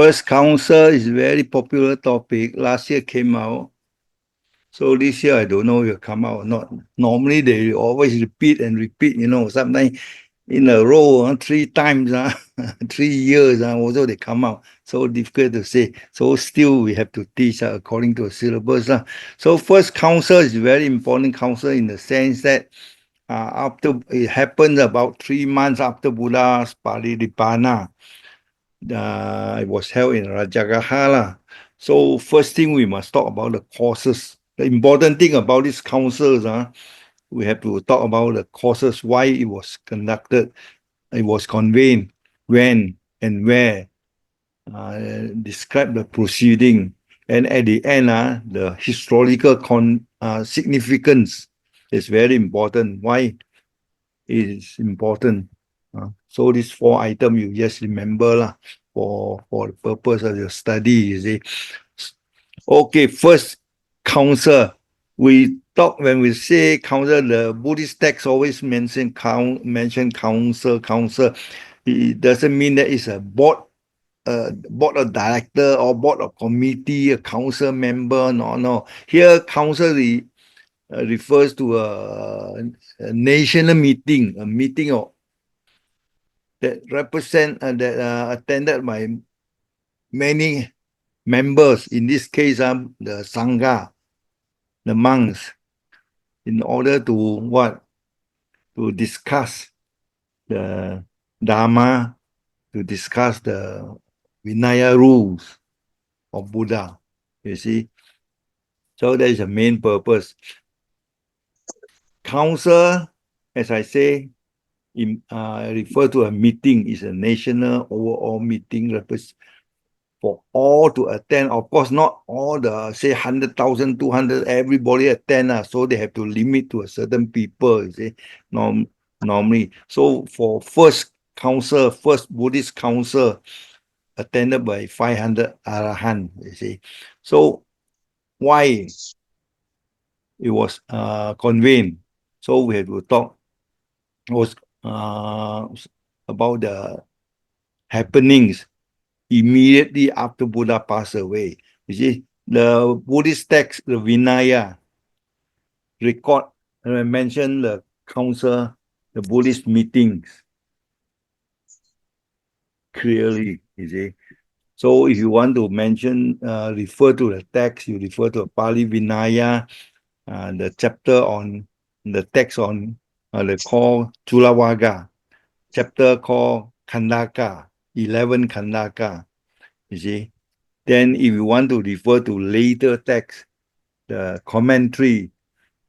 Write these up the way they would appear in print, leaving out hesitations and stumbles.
First council is a very popular topic. Last year came out. So this year, I don't know if it will come out or not. Normally, they always repeat and repeat, sometimes in a row, 3 times, 3 years, also they come out. So difficult to say. So still we have to teach according to the syllabus. So first council is very important council in the sense that after it happens about 3 months after Buddha's Parinibbana. It was held in Rajagaha. So first thing we must talk about the causes. The important thing about these councils, we have to talk about the causes, why it was conducted, it was convened, when and where, describe the proceeding, and at the end, the historical significance is very important. Why it is important? So these 4 items you just remember for the purpose of your study, you see. Okay, first council. We talk when we say council, the Buddhist text always mention council. It doesn't mean that it's a board of director or board of committee, a council member. No. Here, council refers to a national meeting, a meeting that attended by many members. In this case, the sangha, the monks, in order to discuss the Dharma, to discuss the Vinaya rules of Buddha. You see, so that is the main purpose. Council, as I say, refer to a meeting, is a national overall meeting for all to attend. Of course, not all the, say, 100,000, 200, everybody attend. So they have to limit to a certain people, you see, normally. So for first Buddhist council, attended by 500 Arahant, you see. So why it was convened? So we have to talk about the happenings immediately after Buddha passed away. You see, the Buddhist text, the Vinaya, record, and I mentioned the council, the Buddhist meetings clearly, you see. So if you want to mention, refer to the text, you refer to Pali Vinaya, the chapter on, the text on, they call Chulavaga, chapter called Khandaka, 11 Khandaka, you see. Then if you want to refer to later text, the commentary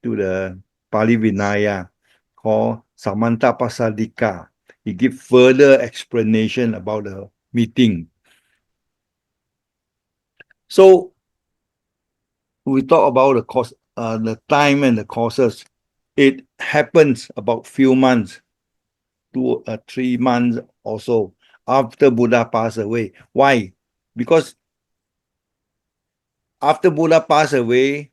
to the Pali Vinaya called Samanta Pasadika, it gives further explanation about the meeting. So we talk about the time and the causes. It happens about few months, 3 months or so after Buddha passed away. Why? Because after Buddha passed away,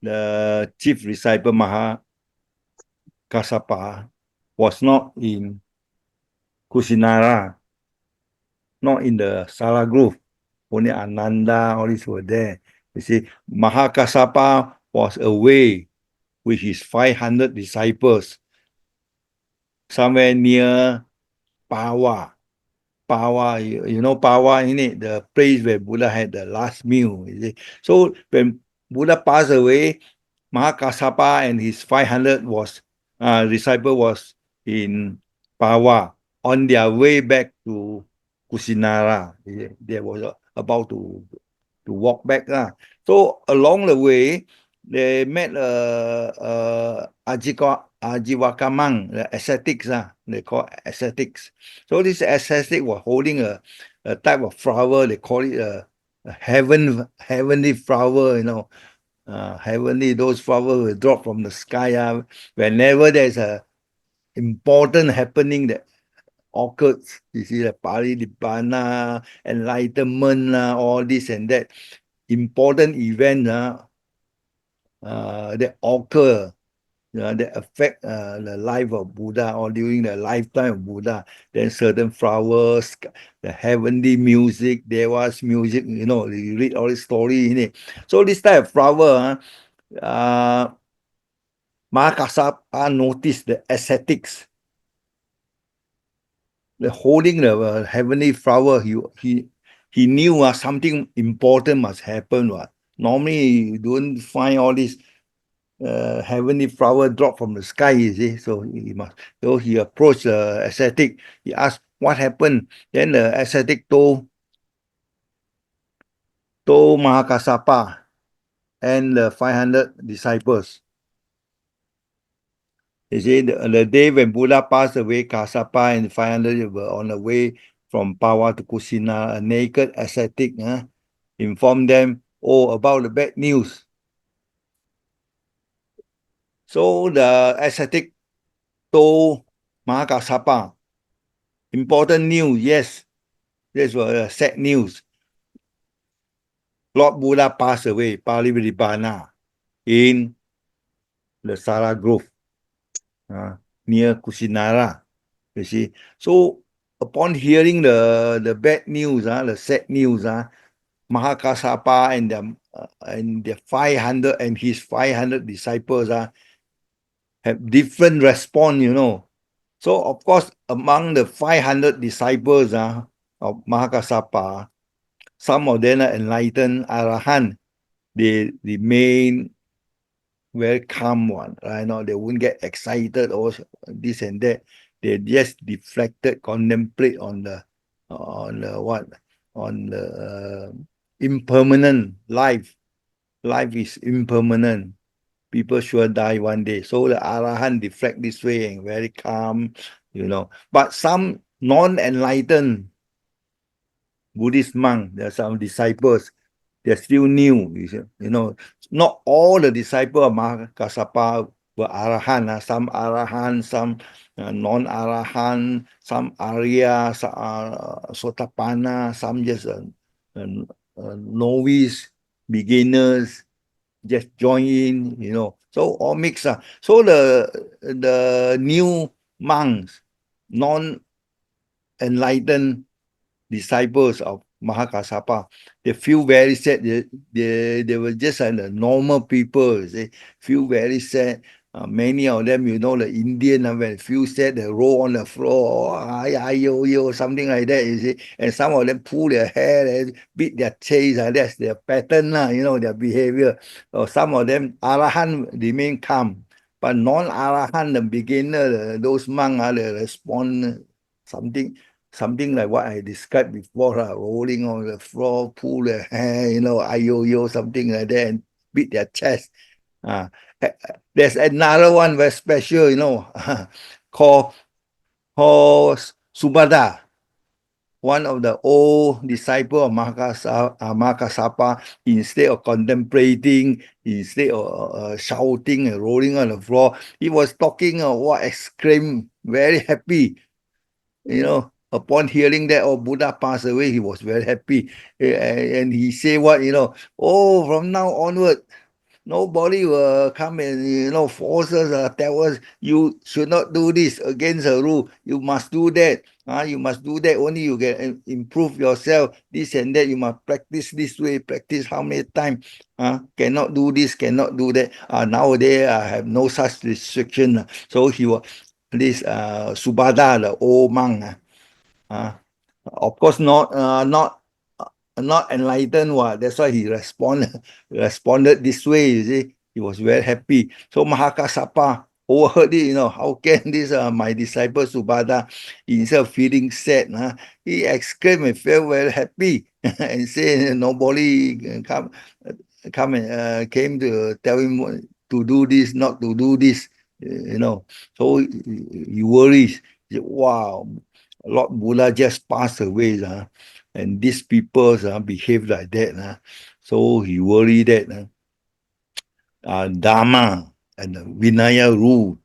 the chief disciple Mahakassapa was not in Kusinara, not in the Sala group. Only Ananda, all these were there. You see, Mahakassapa was away with his 500 disciples somewhere near Pawa. Pawa, you know Pawa, in it, the place where Buddha had the last meal. You see. So when Buddha passed away, Mahakassapa and his 500 disciple was in Pawa on their way back to Kusinara. They were about to walk back. So along the way, they met Ajiwakamang, the ascetics. They call ascetics. So this ascetic was holding a type of flower. They call it a heavenly flower, heavenly, those flowers will drop from the sky. Whenever there's a important happening that occurs, you see, the Parinibbana, enlightenment, all this and that, important event that occur, that affect the life of Buddha or during the lifetime of Buddha. Then certain flowers, the heavenly music, there was music, you read all the story in it. So this type of flower, Mahakasapa noticed the ascetics, the holding the heavenly flower. He knew something important must happen. Normally, you don't find all this heavenly flower drop from the sky, you see. So he approached the ascetic. He asked what happened. Then the ascetic told Mahakasapa and the 500 disciples. He said the day when Buddha passed away, Kasapa and 500 were on the way from Pawa to Kusina. A naked ascetic informed them about the bad news. So the ascetic told Mahakasapa, important news, yes. This was sad news. Lord Buddha passed away, Parivribbana, in the Sara Grove, near Kusinara. You see. So upon hearing the bad news, the sad news, Mahakasapa and the 500 and his 500 disciples have different response, So of course, among the 500 disciples of Mahakasapa, some of them are enlightened Arahant. They remain very calm one, right? They won't get excited or this and that. They just deflected, contemplate on the what? On the impermanent life. Life is impermanent. People sure die one day. So the Arahant deflect this way and very calm, But some non-enlightened Buddhist monk, there are some disciples, they're still new. Not all the disciples of Mahakasapa were Arahant. Some Arahant, some non-Arahant, some Arya, some, Sotapanna, some just novice, beginners, just join in, So all mixed. So the new monks, non-enlightened disciples of Mahakasapa, they feel very sad. They were just normal people. They feel very sad. Many of them, the Indian, when they feel sad, they roll on the floor, yo, something like that, you see. And some of them pull their hair, and beat their chest, that's their pattern, their behavior. Or some of them, Arahant remain calm. But non-Arahant, the beginner, those monks, they respond something like what I described before, rolling on the floor, pull their hair, yo, something like that, and beat their chest. There's another one very special, called Subada, one of the old disciple of Mahakasapa. Instead of contemplating, instead of shouting and rolling on the floor, he was talking, exclaim, very happy. Upon hearing that, Buddha passed away, he was very happy. And he said what, from now onward, nobody will come and, force us, tell us, you should not do this against the rule. You must do that. You must do that. Only you can improve yourself. This and that. You must practice this way. Practice how many times. Cannot do this. Cannot do that. Nowadays, I have no such restriction. So he was this Subada, the old monk. Of course, not enlightened. That's why he responded this way. You see, he was very happy. So Mahakasapa overheard it. How can this my disciple Subada, instead of feeling sad, he exclaimed and felt very happy and said nobody come and came to tell him to do this, not to do this. So he worries. He said, wow, Lord Buddha just passed away, and these people behave like that. So he worried that Dharma and the Vinaya rule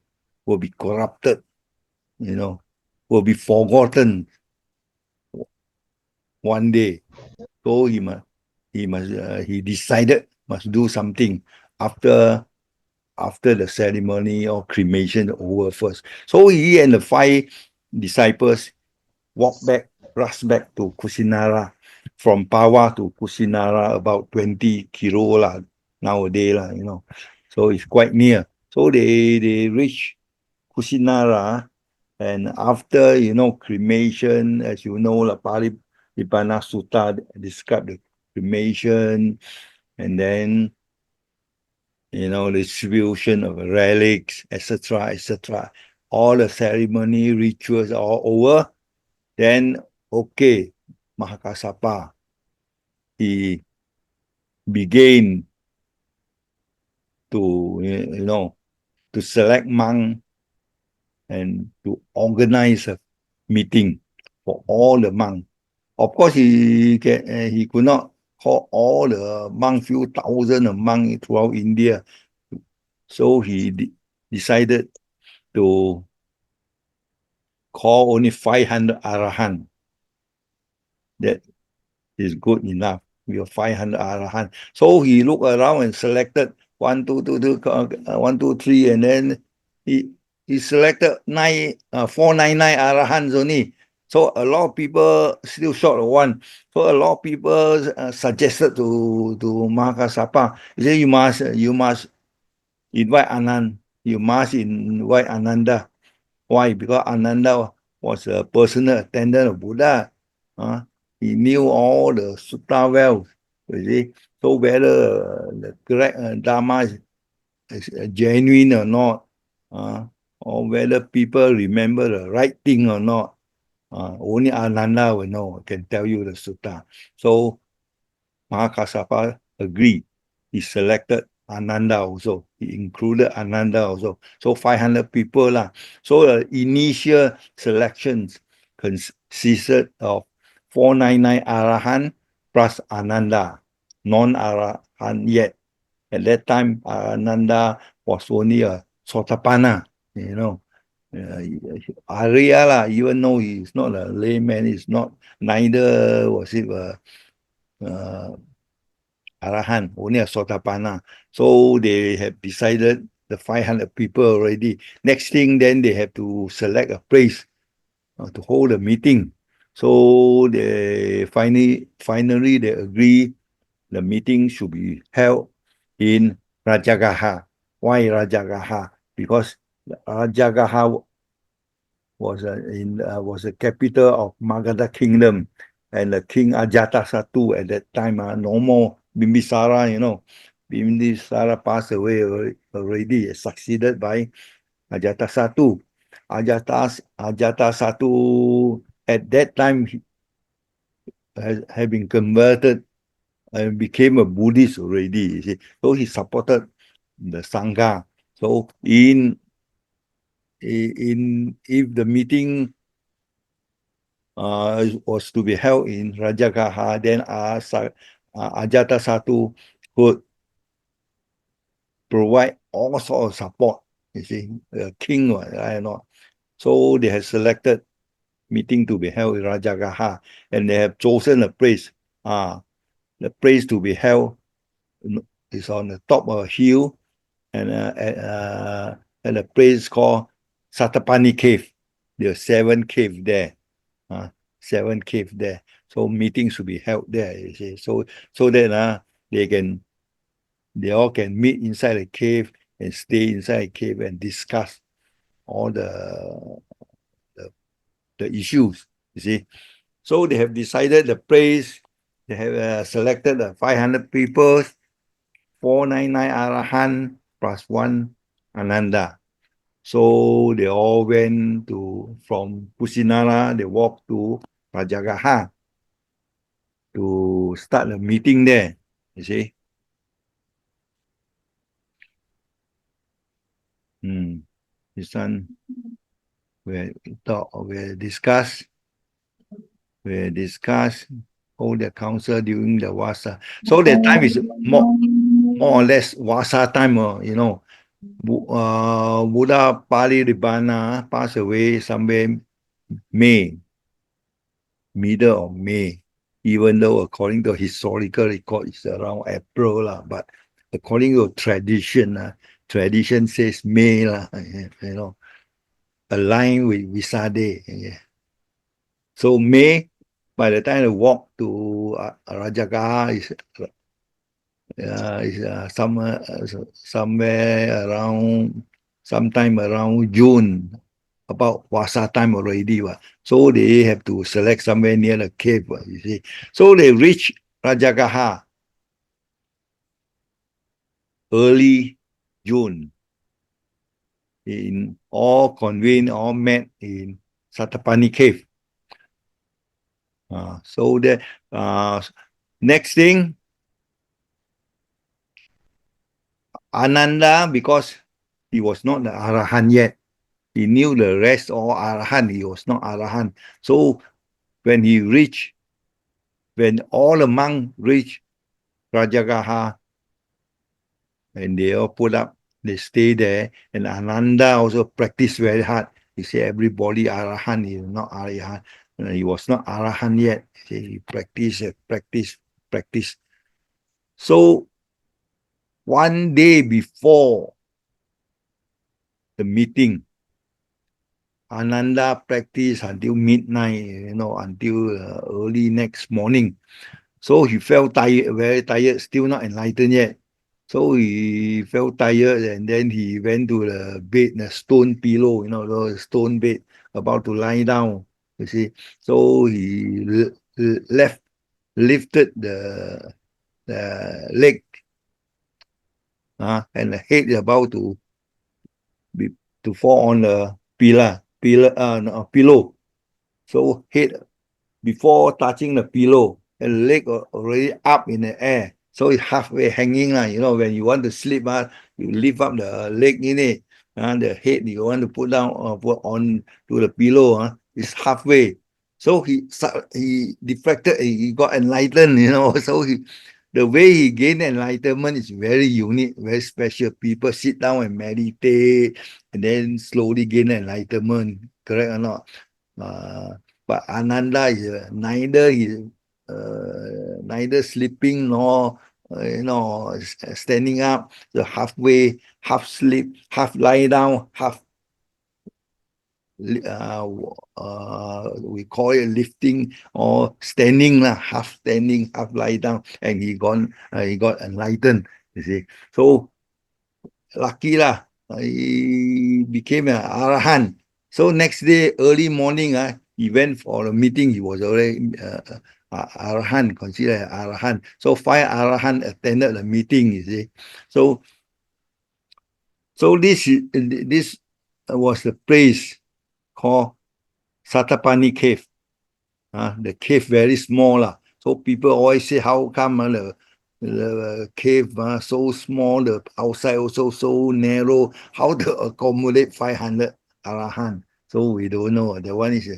will be corrupted, will be forgotten one day. So he decided must do something after after the ceremony or cremation over first. So he and the 5 disciples rushed back to Kusinara. From Pawa to Kusinara, about 20 kilo lah, nowadays lah, So it's quite near. So they reach Kusinara, and after, cremation, as you know, la Paripana Sutta describe the cremation, and then, distribution of relics, etc., etc. All the ceremony rituals are all over. Then, okay, Mahakasapa, he began to, to select monk and to organize a meeting for all the monks. Of course, he could not call all the monks, few thousand of monks throughout India. So he decided to call only 500 Arahant. That is good enough. We have 500 Arahant. So he looked around and selected 1, 2, 1, 2, 3, and then he selected 499 Arahants only. So a lot of people still short of one. So a lot of people suggested to Mahakasapa, he said, you must invite Anand. You must invite Ananda. Why? Because Ananda was a personal attendant of Buddha. He knew all the sutta well. You see, so whether the correct Dharma is genuine or not, or whether people remember the right thing or not, only Ananda will know, can tell you the sutta. So Mahakasapa agreed. He selected Ananda also. He included Ananda also. So 500 people lah. So the initial selections consisted of 499 Arahant plus Ananda, non-Arahant yet. At that time, Ananda was only a Sotapanna, Arya lah, even though he's not a layman, neither was he a Arahant, only a Sotapanna. So they have decided the 500 people already. Next thing, then they have to select a place to hold a meeting. So they finally they agree the meeting should be held in Rajagaha. Why Rajagaha? Because Rajagaha was the capital of Magadha Kingdom, and the King Ajatasattu at that time, no more Bimbisara, Bimbisara passed away already, succeeded by Ajatasattu. Ajatasattu at that time had been converted and became a Buddhist already, you see. So he supported the Sangha. So if the meeting was to be held in Rajagaha, then Ajatasattu could provide all sorts of support, you see, the king, I don't know. So they had selected meeting to be held in Rajagaha, and they have chosen a place. The place to be held is on the top of a hill, and at a place called Satapani Cave. There are 7 caves there. 7 caves there. So meetings should be held there, you see. So that they all can meet inside the cave and stay inside the cave and discuss all the issues, you see. So they have decided the place. They have selected the 500 people, 499 Arahant plus 1 Ananda. So they all went from Kusinara, they walked to Rajagaha to start the meeting there, you see. This one, we discuss all the council during the Vasa. So that time is more or less Vasa time, Buddha Parinibbana passed away somewhere middle of May, even though according to historical record it's around April, but according to tradition, tradition says May lah, you know, aligned with Visade. Yeah. So May, by the time I walk to Rajagaha is somewhere around sometime around June, about Wasa time already. So they have to select somewhere near the cave, you see. So they reach Rajagaha early June. In all convened, all met in Satapani cave. So the next thing, Ananda, because he was not the Arahan yet, he knew the rest all Arahan, he was not Arahan. So when all the monks reach Rajagaha, and they all put up, they stay there, and Ananda also practiced very hard. He said everybody Arahan, he is not Arahan. He was not Arahan yet. He practiced. So one day before the meeting, Ananda practiced until midnight, until early next morning. So he felt tired, very tired, still not enlightened yet. So he felt tired, and then he went to the bed, the stone pillow, the stone bed, about to lie down, you see. So he lifted the leg, and the head is about to fall on the pillow. So head before touching the pillow, and leg already up in the air. So it's halfway hanging. When you want to sleep, you lift up the leg in it. The head you want to put on to the pillow. It's halfway. So he deflected, he got enlightened, So the way he gained enlightenment is very unique, very special. People sit down and meditate and then slowly gain enlightenment. Correct or not? But Ananda is neither sleeping nor standing up. So halfway, half sleep, half lie down, half we call it lifting or standing, half standing, half lie down, and he got enlightened. You see, so lucky lah. He became an Arahan. So next day, early morning, he went for a meeting. He was already Arahan, considered Arahan. So 5 Arahan attended the meeting, you see. So this was the place called Satapani Cave. The cave very small. So people always say, how come the cave so small, the outside also so narrow, how to accommodate 500 Arahan? So we don't know. That one is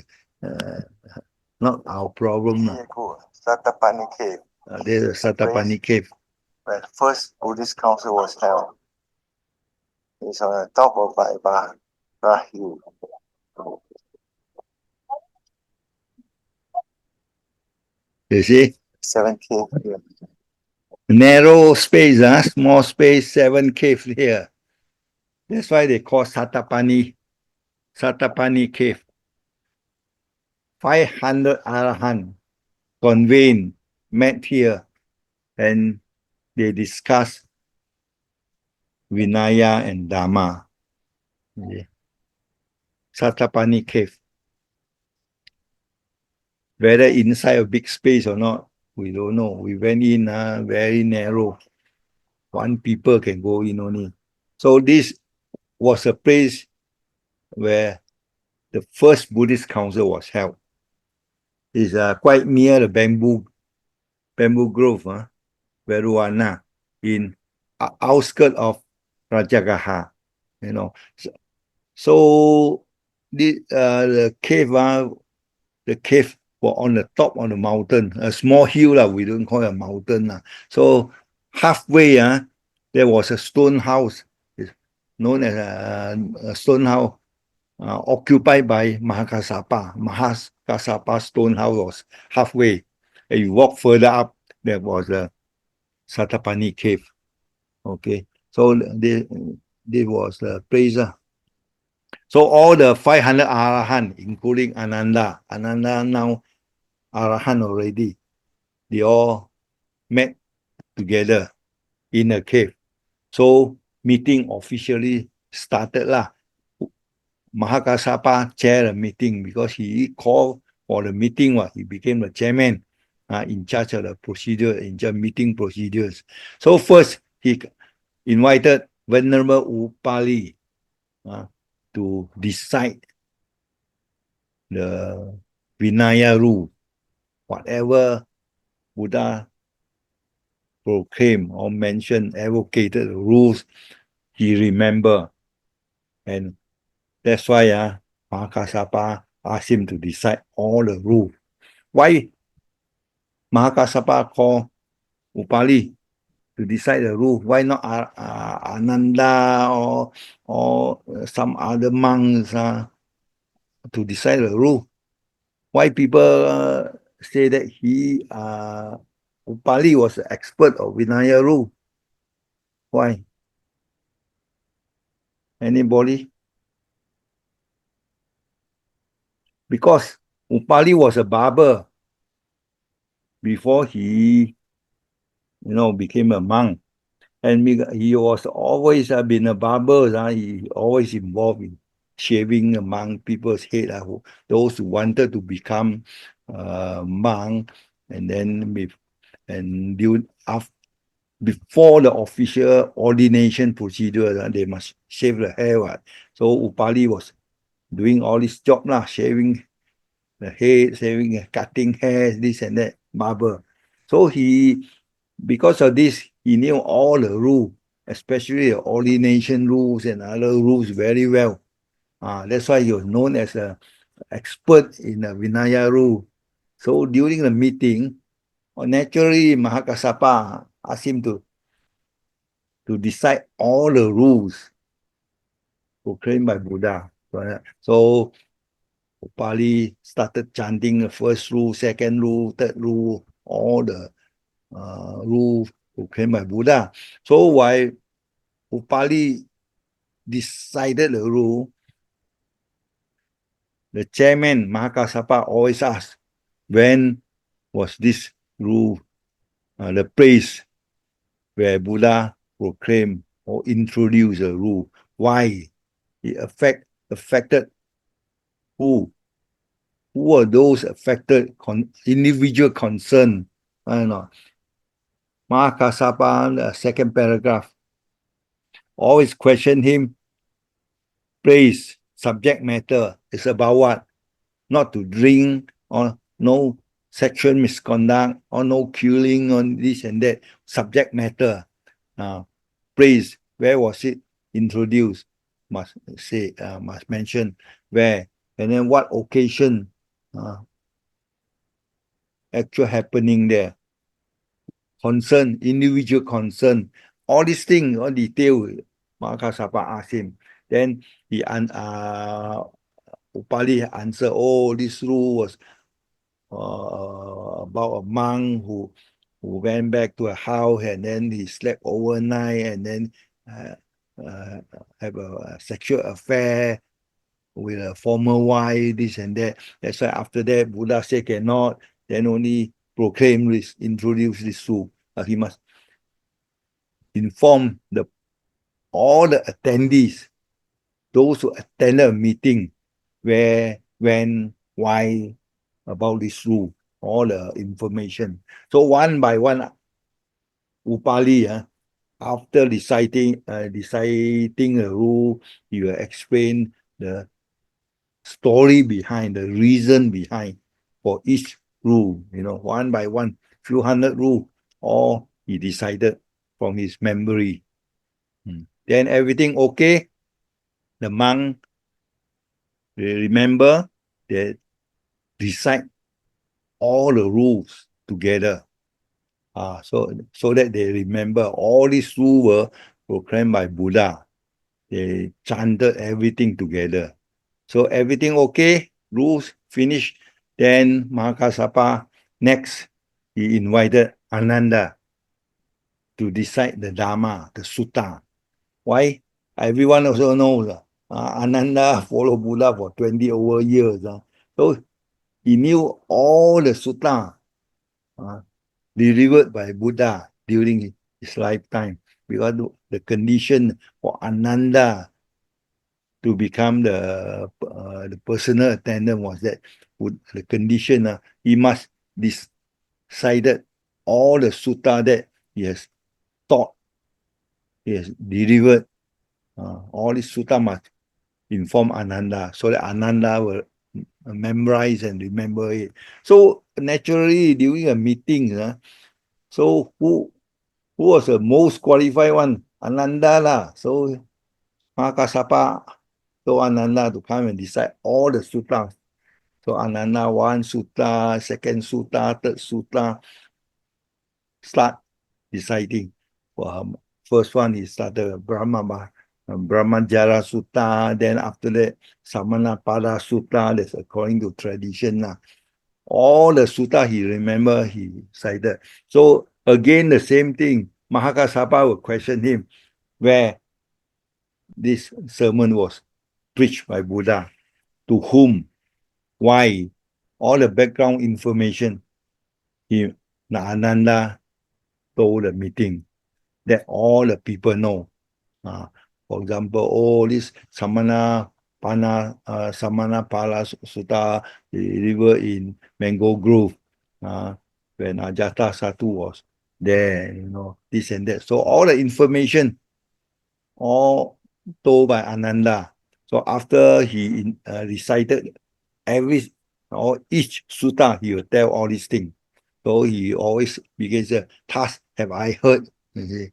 not our problem. Satapani Cave. There's a Satapani Cave. Where the first Buddhist council was held. It's on the top of Baibara Hill. You see? 7 cave here. Narrow space, small space, 7 caves here. That's why they call Satapani Cave. 500 Arahan convened, met here, and they discuss Vinaya and Dhamma. Yeah. Satapani Cave. Whether inside a big space or not, we don't know. We went in very narrow. 1 people can go in only. So this was a place where the first Buddhist council was held. It's quite near the bamboo grove, Veruana, in outskirts of Rajagaha. So the cave was on the top of the mountain, a small hill, we don't call it a mountain. So halfway, there was a stone house, known as a stone house, occupied by Mahasapa. Mahasapa stone house was halfway. And you walk further up, there was a Satapani cave. Okay, so this was the praise. So all the 500 Arahant, including Ananda now Arahant already, they all met together in a cave. So meeting officially started lah. Mahakasapa chaired a meeting because he called for the meeting. He became the chairman in charge of the procedure, in charge of meeting procedures. So first, he invited Venerable Upali to decide the Vinaya rule. Whatever Buddha proclaimed or mentioned, advocated the rules, he remember. And that's why Mahakasapa asked him to decide all the rules. Why Mahakasapa called Upali to decide the rule? Why not Ananda or some other monks to decide the rule? Why people say that Upali was an expert of Vinaya rule? Why? Anybody? Because Upali was a barber before he, became a monk. And he was always been a barber. He always involved in shaving among people's head. Those who wanted to become monk, and then before the official ordination procedure, they must shave the hair. So Upali was doing all this job shaving the head, shaving, cutting hair, this and that, barber. So because of this, he knew all the rules, especially the ordination rules and other rules very well. That's why he was known as an expert in the Vinaya rule. So during the meeting, naturally Mahakasapa asked him to decide all the rules proclaimed by Buddha. So Upali started chanting the first rule, second rule, third rule, all the rule proclaimed by Buddha. So while Upali decided the rule, the chairman, Mahakasapa, always asked, when was this rule, the place where Buddha proclaimed or introduced a rule? Why? It affected who? Who are those affected individual concern? Mahakasapa, the second paragraph, always question him. Place, subject matter is about what? Not to drink, or no sexual misconduct, or no killing, on this and that. Subject matter. Place, where was it introduced? Must mention where, and then what occasion actual happening there. Concern, individual concern, all these things, all detail, Mahakasapa asked him. Then Upali answered, this rule was about a monk who went back to a house and then he slept overnight and then have a sexual affair with a former wife, this and that. That's why after that, Buddha said cannot, then only proclaim this, introduce this rule. He must inform all the attendees, those who attended a meeting, where, when, why, about this rule, all the information. So one by one, Upali, after deciding the rule, he will explain the story behind, the reason behind for each rule, one by one, few hundred rules, all he decided from his memory. Then everything okay, the monk, they remember, they recite all the rules together. So that they remember all these rules were proclaimed by Buddha. They chanted everything together. So everything okay, rules finished. Then Mahakasapa, next, he invited Ananda to decide the Dharma, the Sutta. Why? everyone also knows. Ananda followed Buddha for 20 over years. So he knew all the sutta delivered by Buddha during his lifetime, because the condition for Ananda to become the personal attendant was that the condition he must decided all the sutta that he has taught, he has delivered. All these sutta must inform Ananda, so that Ananda will memorize and remember it. So naturally, during a meeting, so who was the most qualified one? Ananda lah. So Mahakasapa told Ananda to come and decide all the suttas. So Ananda one sutta, second sutta, third sutta, start deciding. First one he started Brahmajara Sutta, then after that Samanapada Sutta, that's according to tradition. All the sutta he remember, he cited. So again, the same thing, Mahakasapa will question him where this sermon was preached by Buddha, to whom, why, all the background information. Ananda told the meeting that all the people know. For example, this Samana Pala Sutta delivered in Mango Grove when Ajata Satu was there, this and that. So all the information, all told by Ananda. So after he recited each sutta, he will tell all these things. So he always begins, thus have I heard. You see,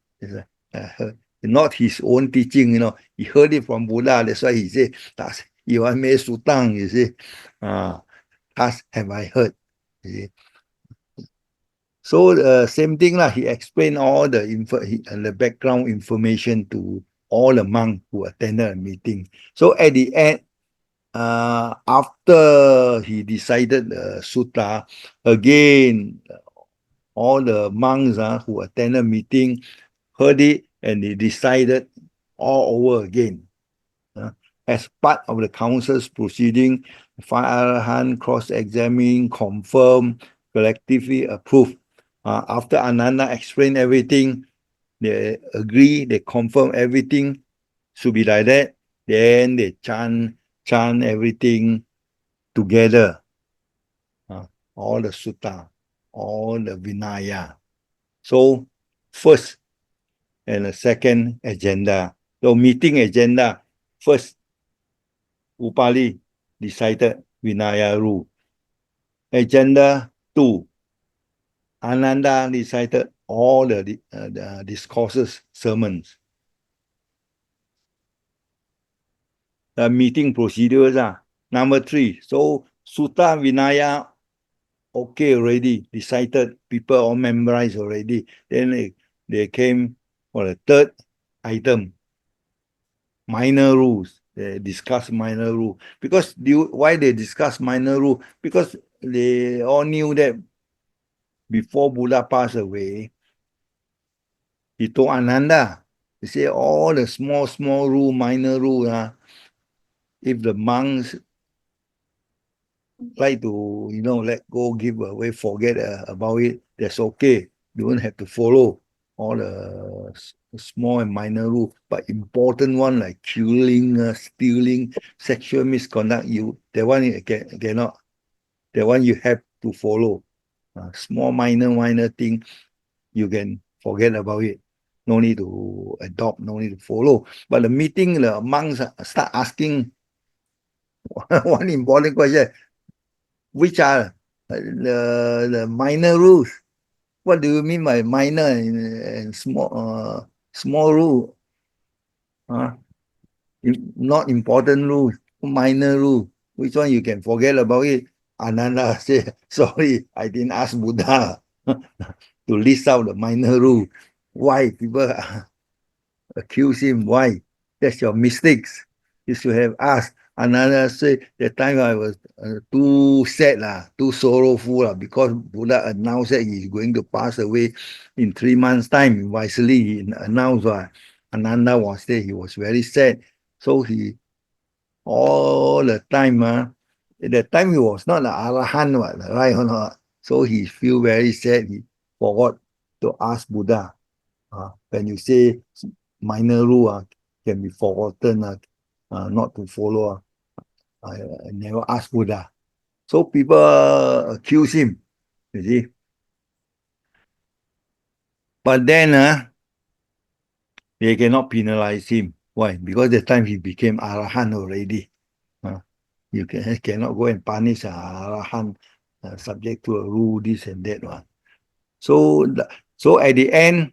heard. Not his own teaching, he heard it from Buddha. That's why he said, thus Iwan me sutang, you see. Thus have I heard. You see. So same thing lah. He explained all the background information to all the monks who attended a meeting. So at the end, after he decided the sutta, again, all the monks who attended meeting heard it and they decided all over again. As part of the council's proceeding, five Arahant cross-examined, confirmed, collectively approved. After Ananda explained everything, they agree, they confirm everything should be like that, then they chant everything together. All the sutta, all the Vinaya. So first and the second agenda. So meeting agenda, first Upali decided Vinaya rule. Agenda 2, Ananda decided all the discourses, sermons. The meeting procedures are number 3. So Sutta Vinaya, okay already, decided, people all memorized already. Then they came for the third item, minor rules. They discuss minor rule. Because why they discuss minor rule? Because they all knew that before Buddha passed away, he told Ananda, he said all the small rule, minor rule, if the monks like to, let go, give away, forget about it, that's okay. You don't have to follow all the small and minor rule, but important one like killing, stealing, sexual misconduct, that one you cannot. That one you have to follow. Small minor thing, you can forget about it. No need to adopt, no need to follow. But the meeting, the monks start asking one important question: which are the minor rules? What do you mean by minor and small rule? Not important rules, minor rule. Which one you can forget about it? Ananda said, sorry, I didn't ask Buddha to list out the minor rule. Why people accuse him? Why? That's your mistakes. You should have asked. Ananda said, that time I was too sad, too sorrowful, because Buddha announced that he's going to pass away in 3 months' time. Wisely, he announced, Ananda was there, he was very sad. So he all the time, at that time he was not an Arahant, right or not? So he feel very sad. He forgot to ask Buddha. When you say minor rule can be forgotten, not to follow, I never ask Buddha. So people accuse him, you see. But then they cannot penalize him. Why? Because that time he became Arahant already. You cannot go and punish Arahant subject to a rule, this and that one. So, so at the end,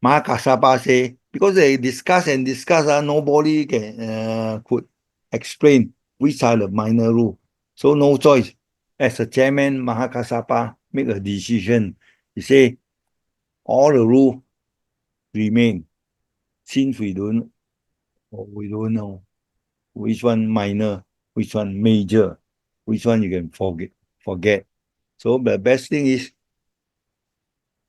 Mahakasapa say, because they discuss and discuss, nobody could explain which are the minor rule. So no choice. As a chairman, Mahakasapa make a decision. He say, all the rule remain. Since we don't know which one minor, which one major, which one you can forget. So the best thing is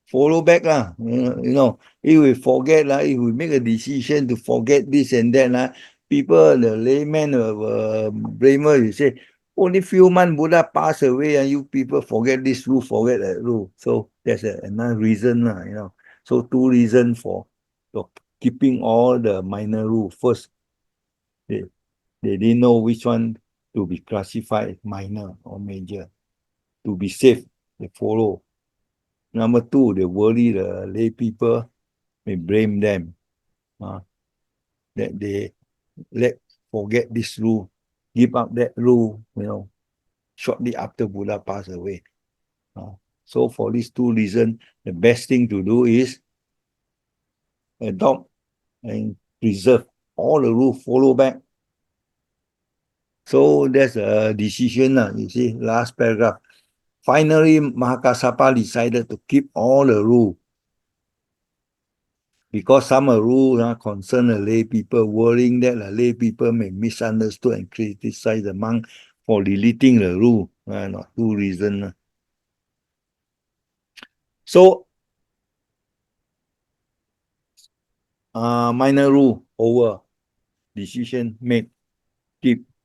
follow back lah. If we forget lah, if we make a decision to forget this and that lah, people, the layman, brainer, you say only few months Buddha passed away and you people forget this rule, forget that rule. So that's another reason lah. So two reasons for keeping all the minor rule. First, they didn't know which one to be classified as minor or major. To be safe, they follow. Number two, they worry the lay people may blame them that they forget this rule, give up that rule, shortly after Buddha passed away. So for these two reasons, the best thing to do is adopt and preserve all the rules, follow back. So that's a decision, you see, last paragraph. Finally, Mahakasapa decided to keep all the rules. Because some rules concern the lay people, worrying that the lay people may misunderstood and criticize the monk for deleting the rule. Not two reasons. So, minor rule over, decision made,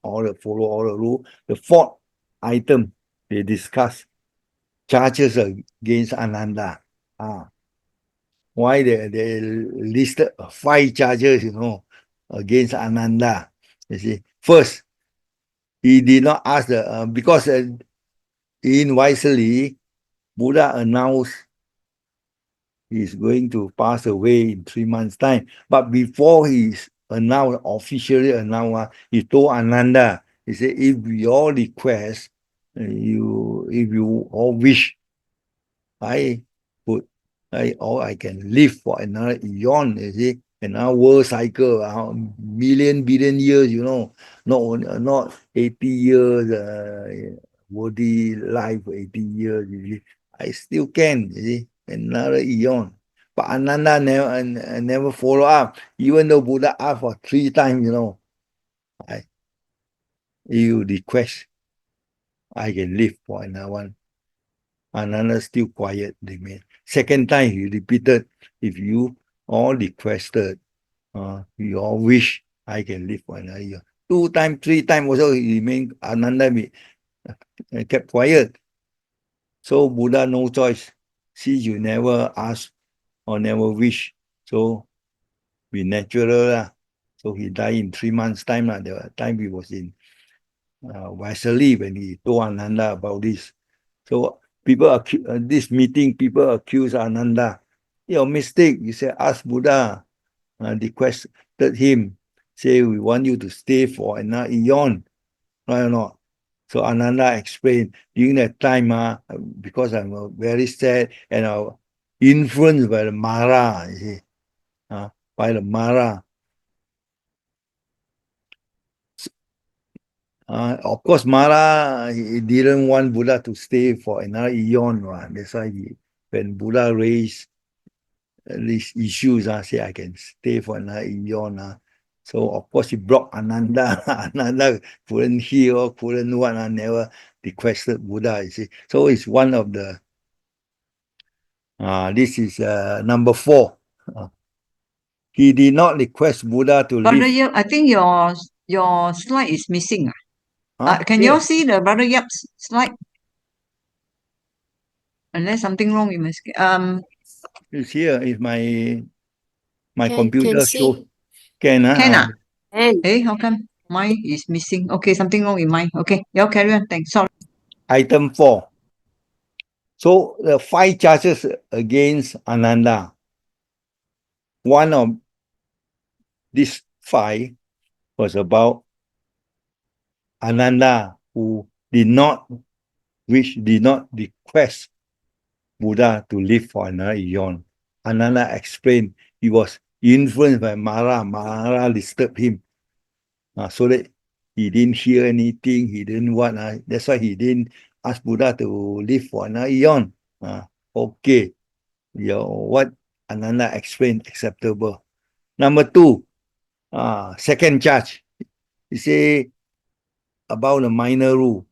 follow all the rule. The fourth item they discuss, charges against Ananda. Why they listed 5 charges, against Ananda. You see, first, he did not ask because in wisely, Buddha announced he's going to pass away in 3 months' time. But before he's officially announced, he told Ananda, he said, if your request, if you all wish, I can live for another eon, you see, another world cycle, billion years, not 80 years, worthy life, 80 years, you see. I still can, you see, another eon. But Ananda never follow up, even though Buddha asked for 3 times, you request, I can live for another one. Ananda still quiet, remain. Second time he repeated, if you all requested, you all wish, I can live for another year. 2 times, 3 times also he remained, Ananda kept quiet. So Buddha no choice. See, you never ask or never wish. So be natural. So he died in 3 months' time. The time he was in Vaisali when he told Ananda about this. So people this meeting, people accuse Ananda. Your mistake. You say, ask Buddha. Requested him. Say, we want you to stay for another eon. Right or not? So Ananda explained, during that time, because I'm very sad and influenced by the Mara, you see, by the Mara. Of course, Mara, he didn't want Buddha to stay for another eon. That's why when Buddha raised these issues, say I can stay for another eon. So of course he blocked Ananda. Ananda couldn't hear or couldn't what, never requested Buddha, you see. So it's one of the, this is number 4. He did not request Buddha to Brother leave. Yap, I think your slide is missing. Can you Here, all see the Brother Yap's slide? Unless something wrong, you must. it's here. Is my Can computer see. show. Can Can Can. how come mine is missing? Okay, something wrong with mine. Okay, y'all carry on. Thanks. Sorry. Item 4. So the 5 charges against Ananda. One of these 5 was about Ananda, who did not request Buddha to live for another eon. Ananda explained he was influenced by Mara. Mara disturbed him. So that he didn't hear anything, he didn't want. That's why he didn't ask Buddha to live for another eon. Okay. What Ananda explained acceptable. Number 2, second charge. He say about the minor rule.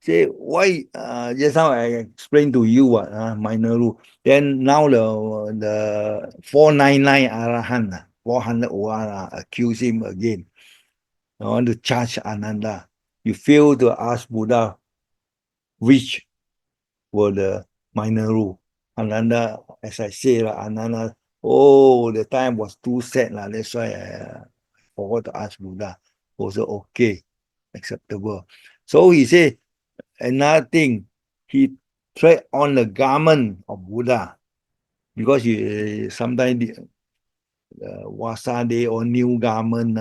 Say why just now I explained to you what minor rule. Then now the 499 Arahant, 400 OR accuse him again. I want to charge Ananda. You fail to ask Buddha which were the minor rule. Ananda, as I say, Ananda, the time was too sad. That's why I forgot to ask Buddha. Also okay, acceptable. So he said, another thing, he tried on the garment of Buddha because sometimes wasa day or new garment,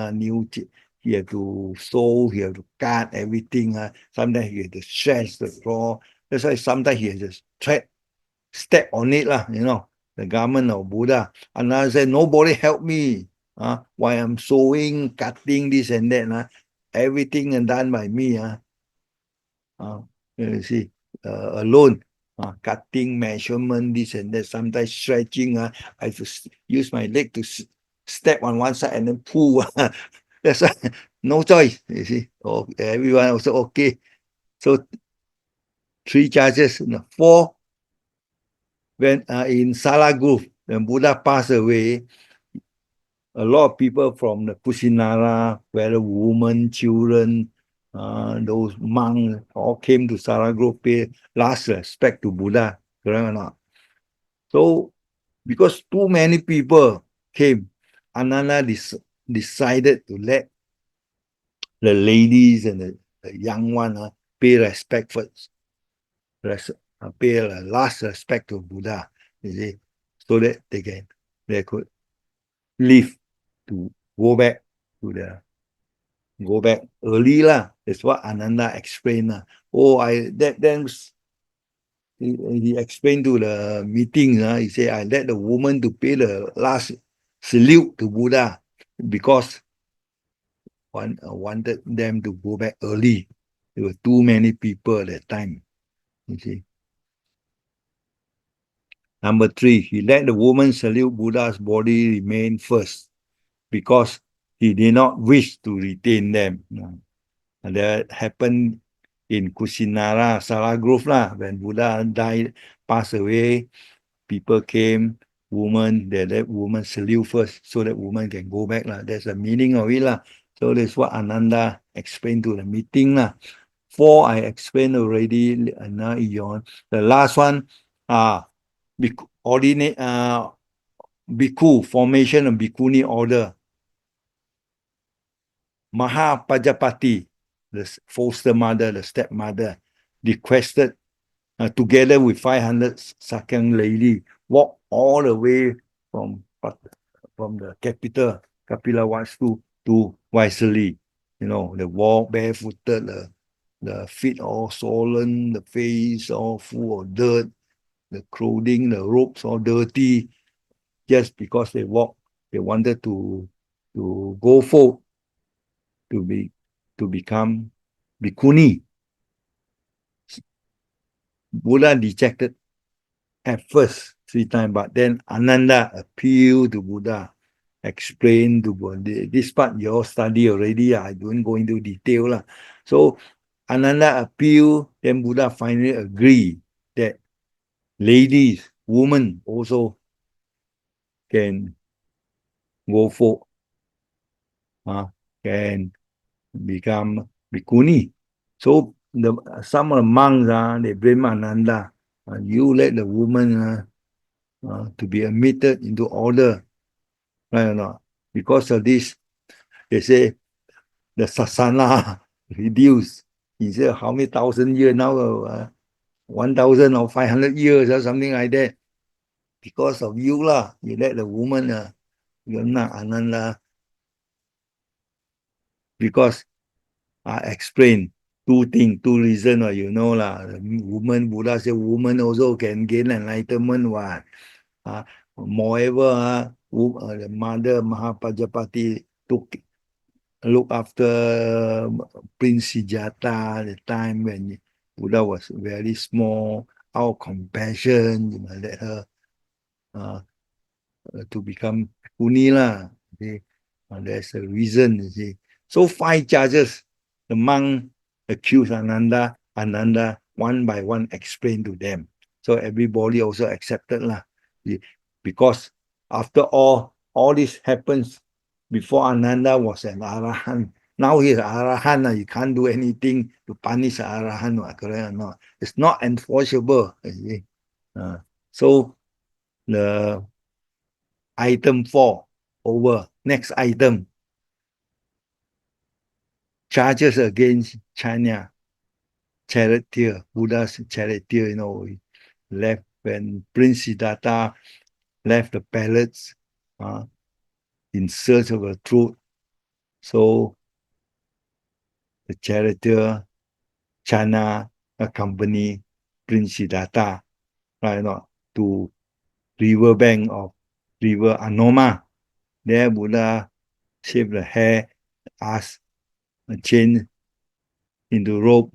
he have to sew, he have to cut everything. Sometimes he have to stretch the floor. That's why sometimes he has to step on it, the garment of Buddha. And I said, nobody help me. While I'm sewing, cutting this and that. Everything and done by me. You see, alone. Cutting, measurement, this and that, sometimes stretching. I have to use my leg to step on one side and then pull. That's why, no choice, you see. Everyone also okay. So 3 charges. 4, when in Sala Grove, when Buddha passed away, a lot of people from the Kusinara, whether women, children, those monks, all came to Sala Grove, pay last respect to Buddha, correct or not? So, because too many people came, Ananda decided to let the ladies and the young one pay respect first, pay last respect to Buddha, you see, so that they could leave to go back early lah. That's what Ananda explained. Then he explained to the meeting. He said, I let the woman to pay the last salute to Buddha because wanted them to go back early. There were too many people at that time. You see. Number 3, he let the woman salute Buddha's body remain first because he did not wish to retain them. And that happened in Kusinara, Sala Grove when Buddha died, passed away, people came, they let woman salute first so that woman can go back. That's the meaning of it. So that's what Ananda explained to the meeting. 4, I explained already, The last one, Bhikkhu, formation of Bhikkhuni order. Mahapajapati, the foster mother, the stepmother, requested, together with 500 Sakyang lady, walk all the way from the capital, Kapilavastu, to Vaisali. They walk barefooted, the feet all swollen, the face all full of dirt, the clothing, the robes all dirty, just because they wanted to go forth to become bhikkhuni. Buddha rejected at first 3 times, but then Ananda appealed to Buddha, explained to Buddha. This part you all study already. I don't go into detail. So Ananda appealed, then Buddha finally agreed that ladies, women also can go for can become bhikkhuni. So some of the monks they blame Ananda. You let the woman to be admitted into order, right or not? Because of this, they say the sasana reduced. He said how many thousand years now? 1,000 or 500 years or something like that. Because of you lah, you let the woman you're not Ananda. Because I explain two reasons, you know lah. Woman, Buddha said woman also can gain enlightenment. What? Moreover, the mother Mahapajapati took look after Prince Sijata the time when Buddha was very small. Out of compassion, you know, let her to become Puni lah. There's a reason, you see. So 5 charges, the monk accused Ananda one by one explained to them. So everybody also accepted lah. Because after all this happens before Ananda was an Arahant. Now he's an Arahant, you can't do anything to punish an Arahant, correct or not? It's not enforceable, you see. So the item 4 over. Next item. Charges against China. Charioteer, Buddha's charioteer, you know, left when Prince Siddhartha left the palace in search of the truth. So the charioteer, China, accompany Prince Siddhartha, right, not to riverbank of river Anoma. There Buddha shaved the hair, asked a chain into rope,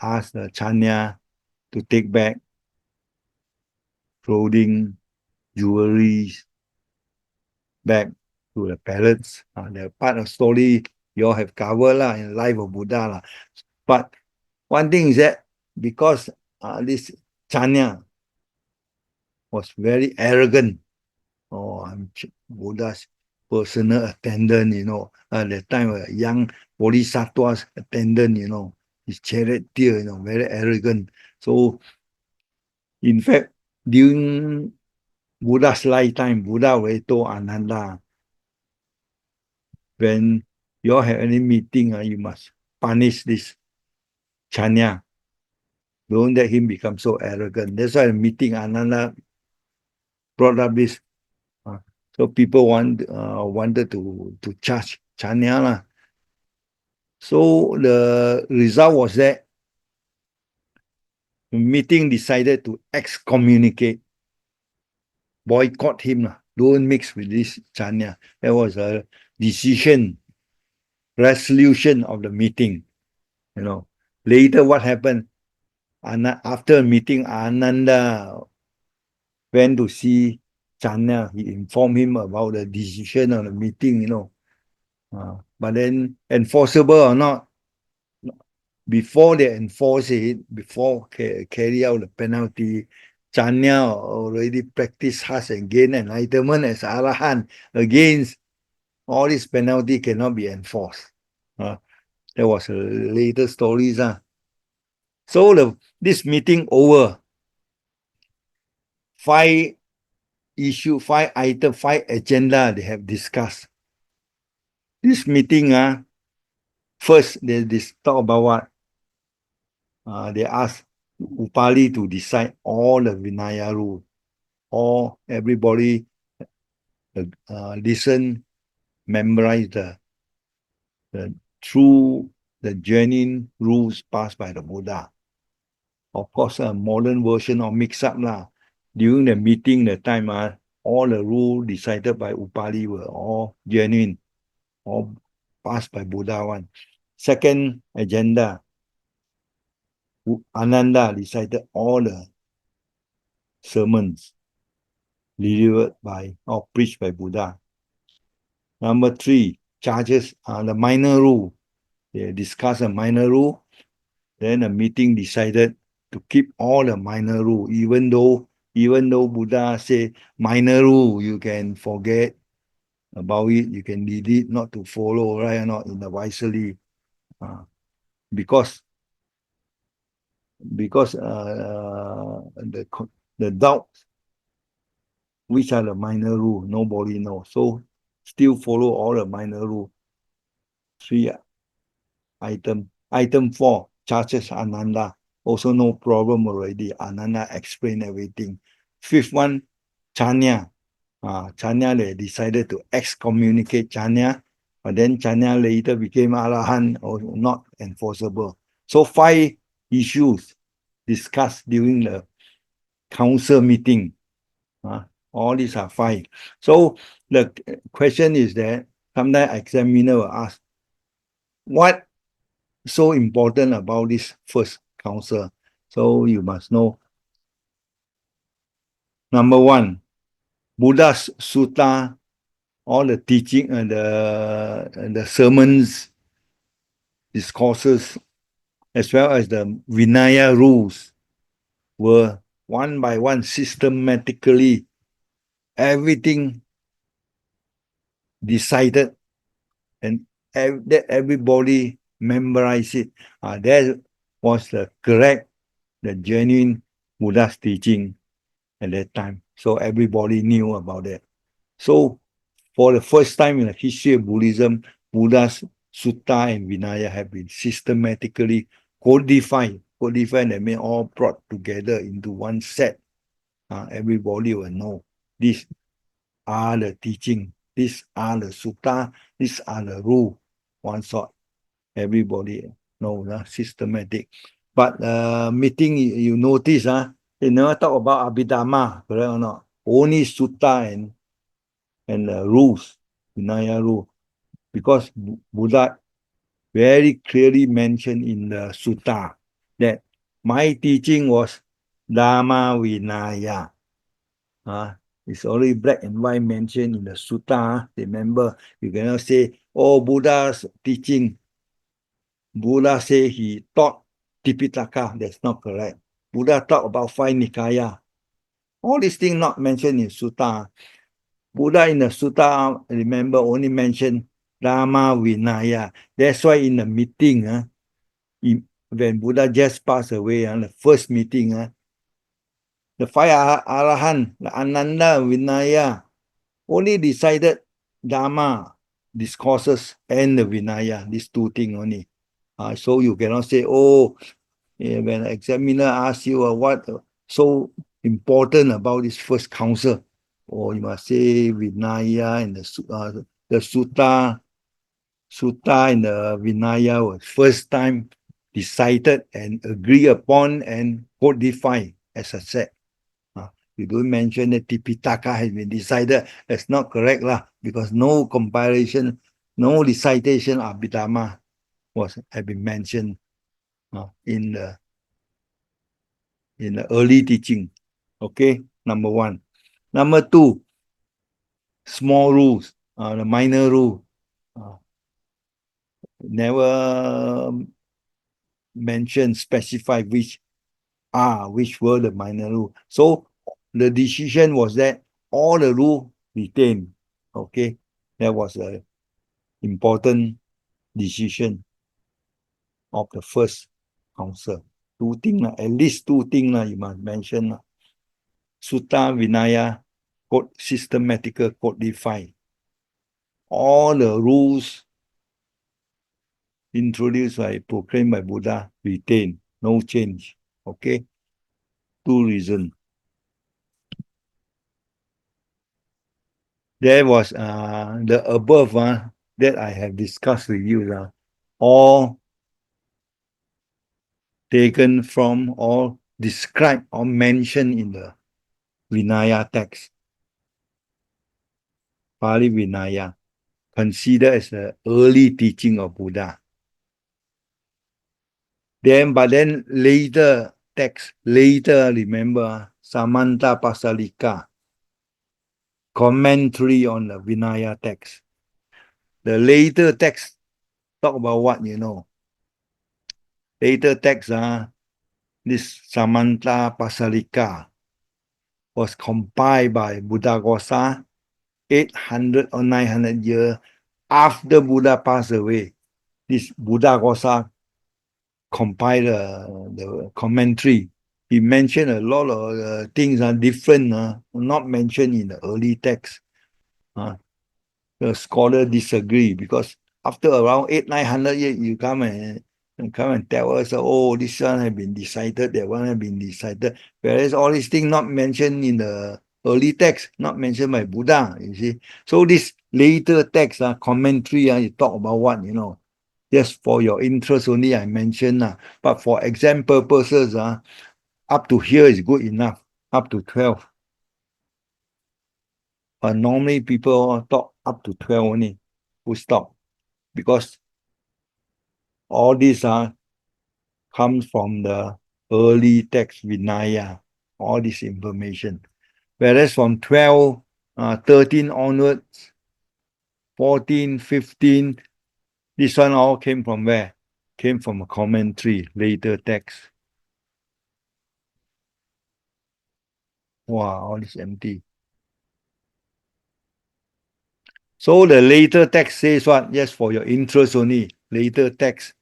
asked the Chanya to take back clothing, jewelry back to the palace. The part of story you all have covered lah in the life of Buddha lah. But one thing is that because this Chanya was very arrogant, I'm Buddha's personal attendant, you know. At that time, a young bodhisattva's attendant, you know, his charioteer, you know, very arrogant. So, in fact, during Buddha's lifetime, Buddha already told Ananda, when you all have any meeting, you must punish this Chanya. Don't let him become so arrogant. That's why the meeting, Ananda brought up this. So people wanted to charge Chanya lah. So the result was that the meeting decided to excommunicate, boycott him lah. Don't mix with this Chanya. That was a resolution of the meeting. You know. Later what happened? After meeting, Ananda went to see Chanya. He informed him about the decision of the meeting, you know. But then, enforceable or not, before they enforce it, before carry out the penalty, Chanya already practiced has and gain enlightenment as Arahant. Against all this penalty cannot be enforced. That was a later stories. So this meeting over. 5 issue, 5 items, 5 agenda they have discussed. This meeting, first they talk about what? They ask Upali to decide all the Vinaya rule. Everybody listen, memorize the true, the genuine rules passed by the Buddha. Of course, a modern version of mix-up lah. During the meeting, the time, all the rules decided by Upali were all genuine, all passed by Buddha one. Second agenda, Ananda recited all the sermons delivered by or preached by Buddha. Number 3, charges the minor rule. They discussed a minor rule. Then the meeting decided to keep all the minor rule, even though Buddha said minor rule you can forget, about it. You can lead it not to follow, right or not, in the wisely. Because the doubt, which are the minor rule, nobody knows. So still follow all the minor rule. 3 item. Item 4, charges Ananda. Also no problem already. Ananda explained everything. 5th one, Chanya. Chanya, they decided to excommunicate Chanya, but then Chanya later became Arahant or not enforceable. So 5 issues discussed during the council meeting. All these are 5. So the question is that sometimes examiner will ask, what so important about this first council? So you must know. Number 1, Buddha's sutta, all the teaching and the sermons, discourses, as well as the Vinaya rules were one by one systematically everything decided, and that everybody memorized it. That was the correct, the genuine Buddha's teaching at that time. So everybody knew about it. So for the first time in the history of Buddhism, Buddha's sutta and Vinaya have been systematically codified. Codified, that means all brought together into one set. Everybody will know these are the teaching, these are the sutta, these are the rule. One sort. Everybody know, systematic. But meeting, you notice, they never talk about Abhidhamma, correct or not? Only sutta and rules, Vinaya rule. Because Buddha very clearly mentioned in the sutta that my teaching was Dhamma Vinaya. It's already black and white mentioned in the sutta. Remember, you cannot say, oh, Buddha's teaching. Buddha say he taught Tipitaka. That's not correct. Buddha talked about 5 Nikaya. All these things not mentioned in sutta. Buddha in the sutta, remember, only mentioned Dhamma Vinaya. That's why in the meeting, when Buddha just passed away, the first meeting, the 5 Arahant, the Ananda Vinaya, only decided Dhamma, discourses, and the Vinaya, these 2 things only. So you cannot say, oh, when an examiner asks you what so important about this first council, or you must say Vinaya and the sutta and the Vinaya was first time decided and agreed upon and codified as a set. You don't mention that Tipitaka has been decided. That's not correct because no comparison, no recitation of Abhidhamma have been mentioned in the early teaching. Okay, number 1. Number 2, small rules, the minor rule. Never mention, specify which were the minor rule. So the decision was that all the rule retained. Okay, that was an important decision of the first council. 2 things, at least 2 things you must mention. Sutta Vinaya systematical codify. All the rules introduced proclaimed by Buddha retain, no change. Okay, 2 reasons. There was the above that I have discussed with you, all taken from or described or mentioned in the Vinaya text. Pali Vinaya, considered as the early teaching of Buddha. But then later text, remember, Samanta Pasalika, commentary on the Vinaya text. The later text talk about what, Later text, this Samanta Pasalika was compiled by Buddhaghosa 800 or 900 years after Buddha passed away. This Buddha Gosa compiled the commentary. He mentioned a lot of things are different, not mentioned in the early text. The scholar disagree because after around 800-900 years, you come and tell us, oh, this one has been decided, that one has been decided. Whereas all these things not mentioned in the early text, not mentioned by Buddha, you see. So this later text, commentary, you talk about what, just for your interest only, I mentioned. But for exam purposes, up to here is good enough, up to 12. But normally people talk up to 12 only, full stop. Because all this comes from the early text Vinaya, all this information. Whereas from 12, 13 onwards, 14, 15, this one all came from where? Came from a commentary, later text. Wow, all this empty. So the later text says what? Just for your interest only. Later text.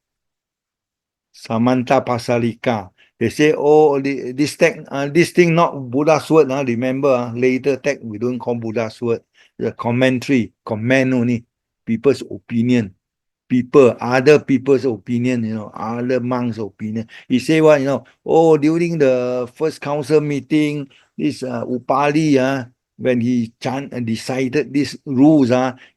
Samanta Pasalika. They say, oh, this thing not Buddha's word. Remember, later text we don't call Buddha's word. The commentary, comment only. People's opinion. Other people's opinion, other monks' opinion. He say what, oh, during the first council meeting, this Upali, when he decided these rules,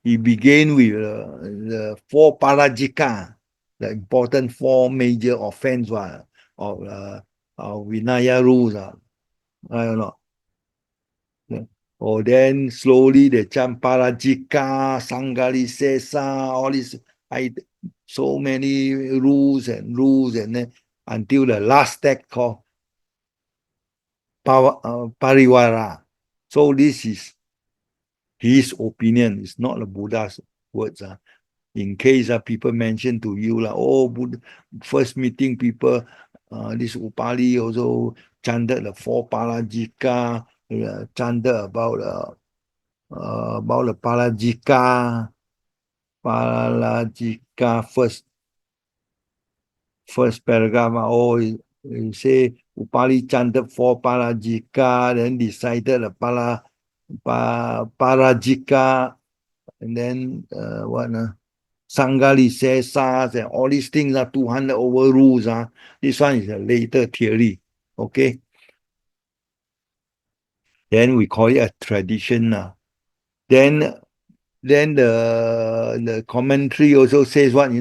he began with the 4 parajika, the important 4 major offense of Vinaya rules. I don't know. Then slowly they chant parajika, sangali sesa, all this. So many rules, and then until the last text called Parivara. So this is his opinion. It's not the Buddha's words. In case people mention to you, oh, Buddha, first meeting people, this Upali also chanted the 4 parajika, chanted about the Parajika first paragraph. Oh, you say Upali chanted 4 Parajika, then decided the Parajika, and then what? Sangali Sesas, and all these things are 200 over rules. This one is a later theory. Okay. Then we call it a tradition. Then the commentary also says what,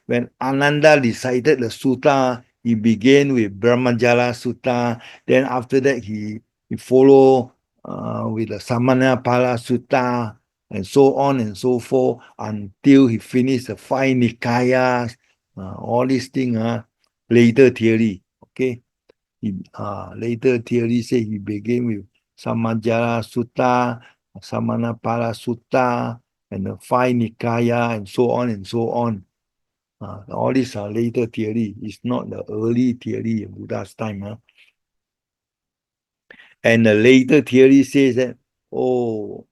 when Ananda recited the sutta, he began with Brahmajala Sutta. Then after that, he follow with the Samanapala Sutta, and so on and so forth, until he finished the 5 Nikayas. All these things later theory. Okay. Later theory say he began with Samajara Sutta, Samanapala Sutta, and the 5 Nikaya, and so on and so on. All these are later theory. It's not the early theory of Buddha's time. And the later theory says that, oh,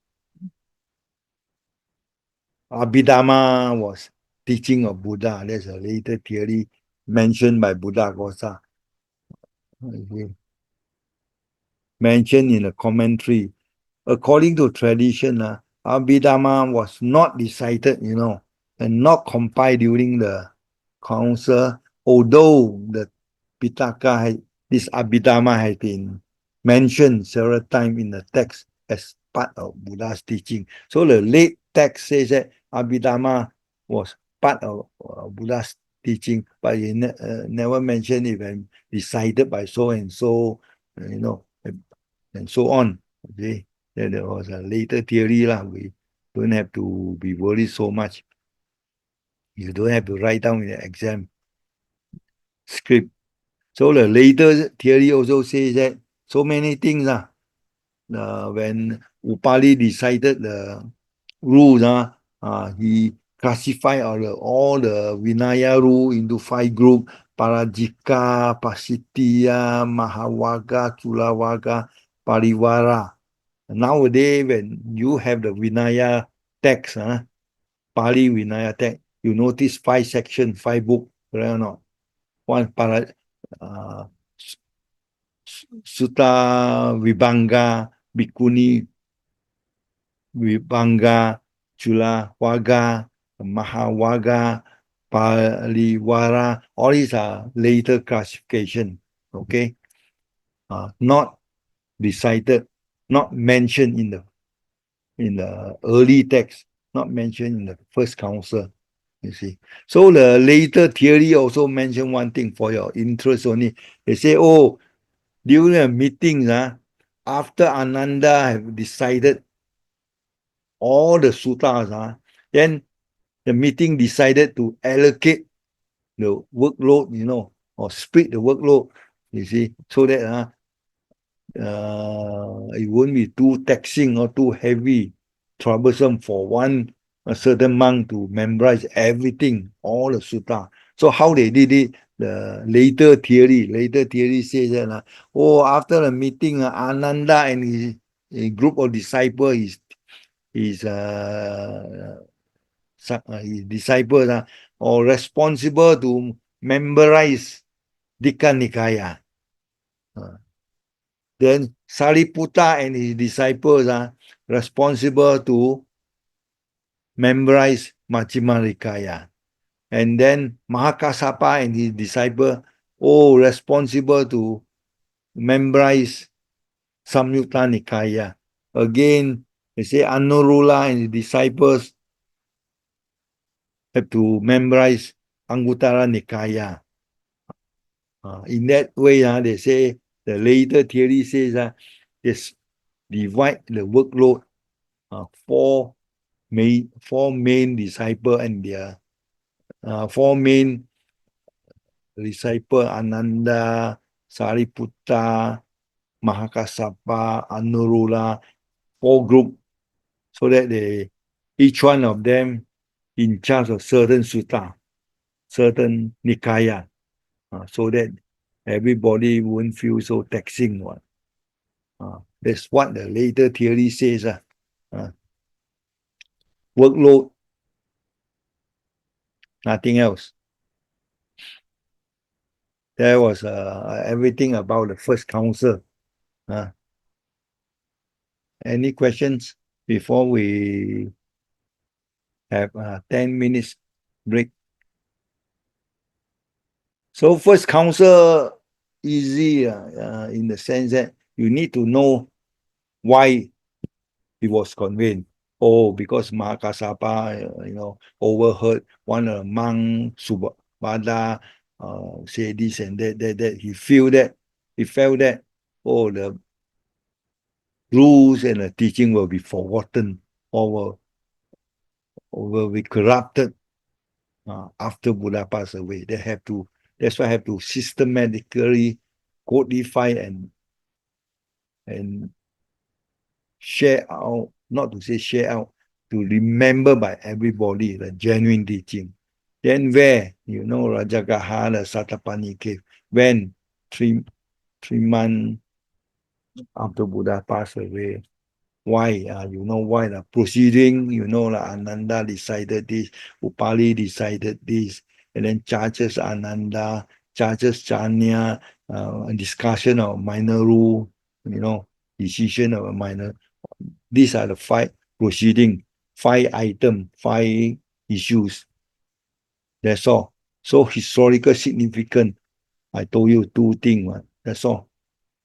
Abhidhamma was teaching of Buddha. That's a later theory mentioned by Buddha Gosa. Mentioned in a commentary. According to tradition, Abhidhamma was not decided, and not compiled during the council, although the Pitaka this Abhidhamma has been mentioned several times in the text as part of Buddha's teaching. So the late text says that Abhidhamma was part of Buddha's teaching, but he never mentioned it when decided by so and so, and so on. Okay. There was a later theory. We don't have to be worried so much. You don't have to write down in the exam script. So the later theory also says that so many things. When Upali decided the rules, he classified all the Vinaya rule into 5 groups: Parajika, Pasittiya, Mahavaga, Chulawaga, Parivara. Nowadays, when you have the Vinaya text, Pali Vinaya text, you notice 5 sections, 5 books, right or not? One para, Sutta Vibhanga, Bhikkhuni Vibhanga, Chula Vaga, Mahavaga, Paliwara, all these are later classification, okay? Not recited, not mentioned in the early text, not mentioned in the first council, you see. So the later theory also mention one thing for your interest only. They say, oh, during a meeting, after Ananda have decided all the suttas, then the meeting decided to allocate the workload, or split the workload, you see, so that it won't be too taxing or too heavy, troublesome for a certain monk to memorize everything, all the sutta. So how they did it, the later theory says that, after the meeting, Ananda and his group of disciples, his disciples are responsible to memorize Dikha Nikaya. Then Sariputta and his disciples are responsible to memorize Majjhima Nikaya. And then Mahakassapa and his disciple, responsible to memorize Samyutta Nikaya. Again, they say Anurula and his disciples have to memorize Anguttara Nikaya. In that way, they say, the later theory says they divide the workload, four main disciples and their 4 main disciples, Ananda, Sariputta, Mahakassapa, Anurula, 4 groups, so that each one of them in charge of certain sutta, certain nikaya, so that everybody won't feel so taxing. That's what the later theory says. Workload, nothing else. That was everything about the first council. Any questions before we have 10 minutes break? So first council, easy in the sense that you need to know why it was convened. Because Mahakassapa, overheard one of the monk, Subhada, say this and that. He felt that, the rules and the teaching will be forgotten or will be corrupted after Buddha passed away. That's why I have to systematically codify and share out, not to say share out, to remember by everybody the genuine teaching. Then where, Rajagaha, the Satapani cave, when 3 months after Buddha passed away, why? Why the proceeding, Ananda decided this, Upali decided this, and then charges Ananda, charges Chanya, discussion of minor rule, decision of a minor. These are the 5 proceeding, 5 items, 5 issues. That's all. So historical significance, I told you 2 things. That's all.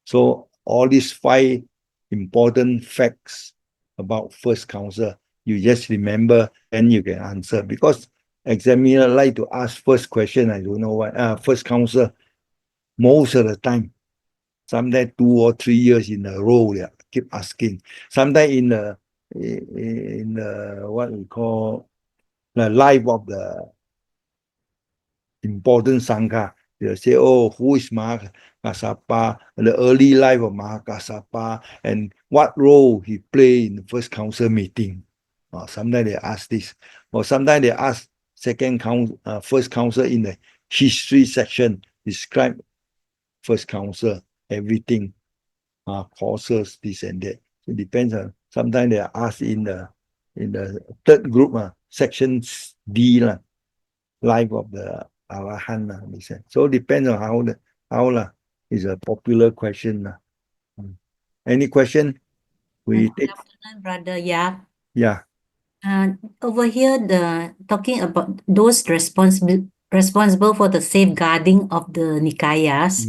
So all these 5 important facts about first council, you just remember and you can answer. Because examiner like to ask first question, I don't know why. First council, most of the time, sometimes 2 or 3 years in a row, keep asking. Sometimes in the what we call the life of the important Sangha, they'll say, who is Mahakassapa, the early life of Mahakassapa, and what role he played in the first council meeting. Sometimes they ask this, or sometimes they ask first council in the history section, describe first council, everything, causes, this and that. It depends on. Sometimes they are asked in the third group, section D lah, life of the Arahant lah. So it depends on how lah. Is a popular question lah. Any question? We Good take. afternoon, Brother Yap. Yeah. Over here, the talking about those responsible for the safeguarding of the Nikayas.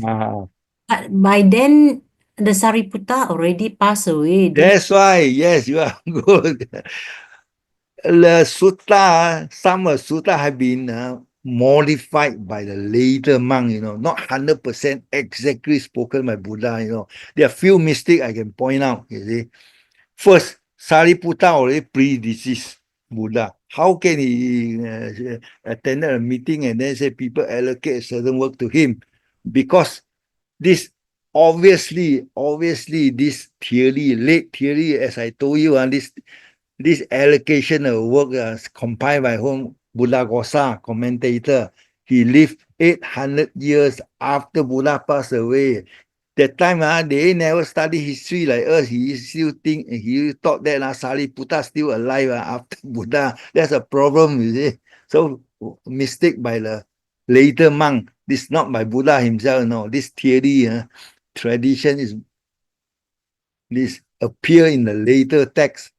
But by then, the Sariputta already passed away. That's why, yes, you are good. The sutta, some sutta have been modified by the later monk, not 100% exactly spoken by Buddha, There are few mistakes I can point out, you see. First, Sariputta already predeceased Buddha. How can he attend a meeting and then say people allocate a certain work to him? Because this obviously this theory, late theory, as I told you, this allocation of work compiled by whom Buddhaghosa, commentator, he lived 800 years after Buddha passed away. That time they never study history like us. He thought that Sariputta still alive after Buddha. That's a problem, you see. So mistake by the later monk. This not by Buddha himself, no. This theory, tradition is this appear in the later text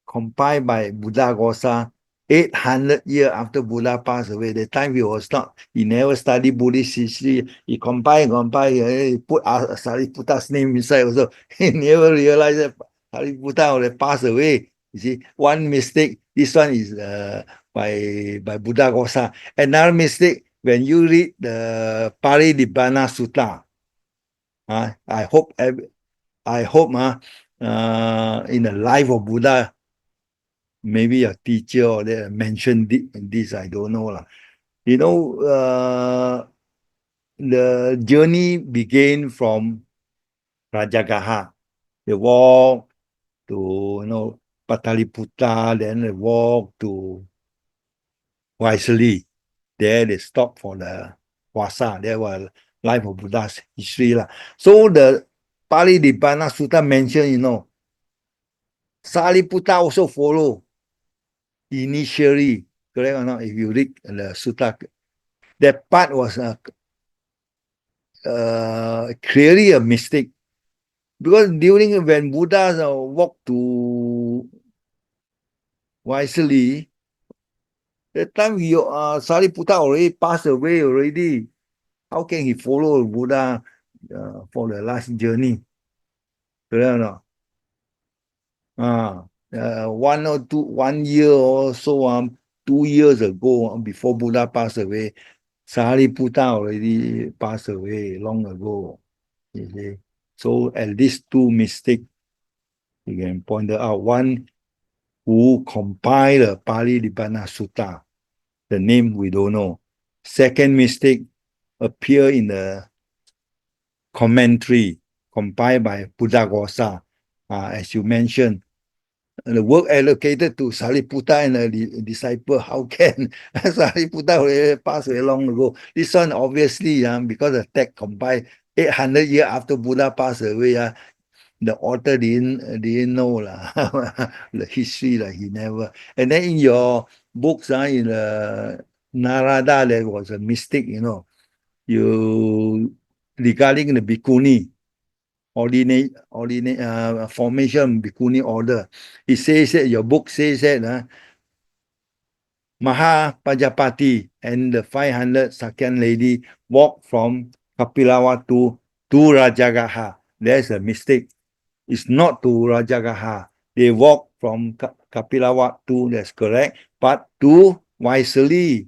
compiled by Buddhaghosa 800 years after Buddha passed away. The time he never studied Buddhist history. He compiled, he put Sariputta's name inside also. He never realized that Sariputta already passed away. You see, one mistake, this one is by Buddhaghosa. Another mistake, when you read the Parinibbana Sutta, I hope in the life of Buddha, maybe a teacher or they mentioned this, I don't know lah. The journey began from Rajagaha. They walk to Pataliputta, then they walk to Vaisali. There they stop for the Wasa. There was life of Buddha's history lah. So the Parinibbana Sutta mentioned, Sariputta also follow initially, correct or not? If you read the sutta, that part was clearly a mistake, because when Buddha walked to Vaisali, that time Sariputta already passed away already. How can he follow Buddha for the last journey? Correct or not? 1 year or so, 2 years ago, before Buddha passed away, Sariputta already passed away long ago. You see? So at least two mistakes you can point out. One, who compiled the Parinibbana Sutta. The name we don't know. Second mistake, appear in the commentary compiled by Buddhaghosa. As you mentioned, the work allocated to Sariputta and the disciple, how can Sariputta already passed away long ago? This one obviously, because the text compiled 800 years after Buddha passed away, the author didn't know the history, he never. And then in your books, in the Narada, there was a mistake, regarding the Bhikkhuni, formation Bhikkhuni order. It says that your book says that Mahapajapati and the 500 Sakyan lady walked from Kapilavatthu to Rajagaha. There's a mistake. It's not to Rajagaha. They walked from Kapilavatthu, that's correct, but to Vaisali,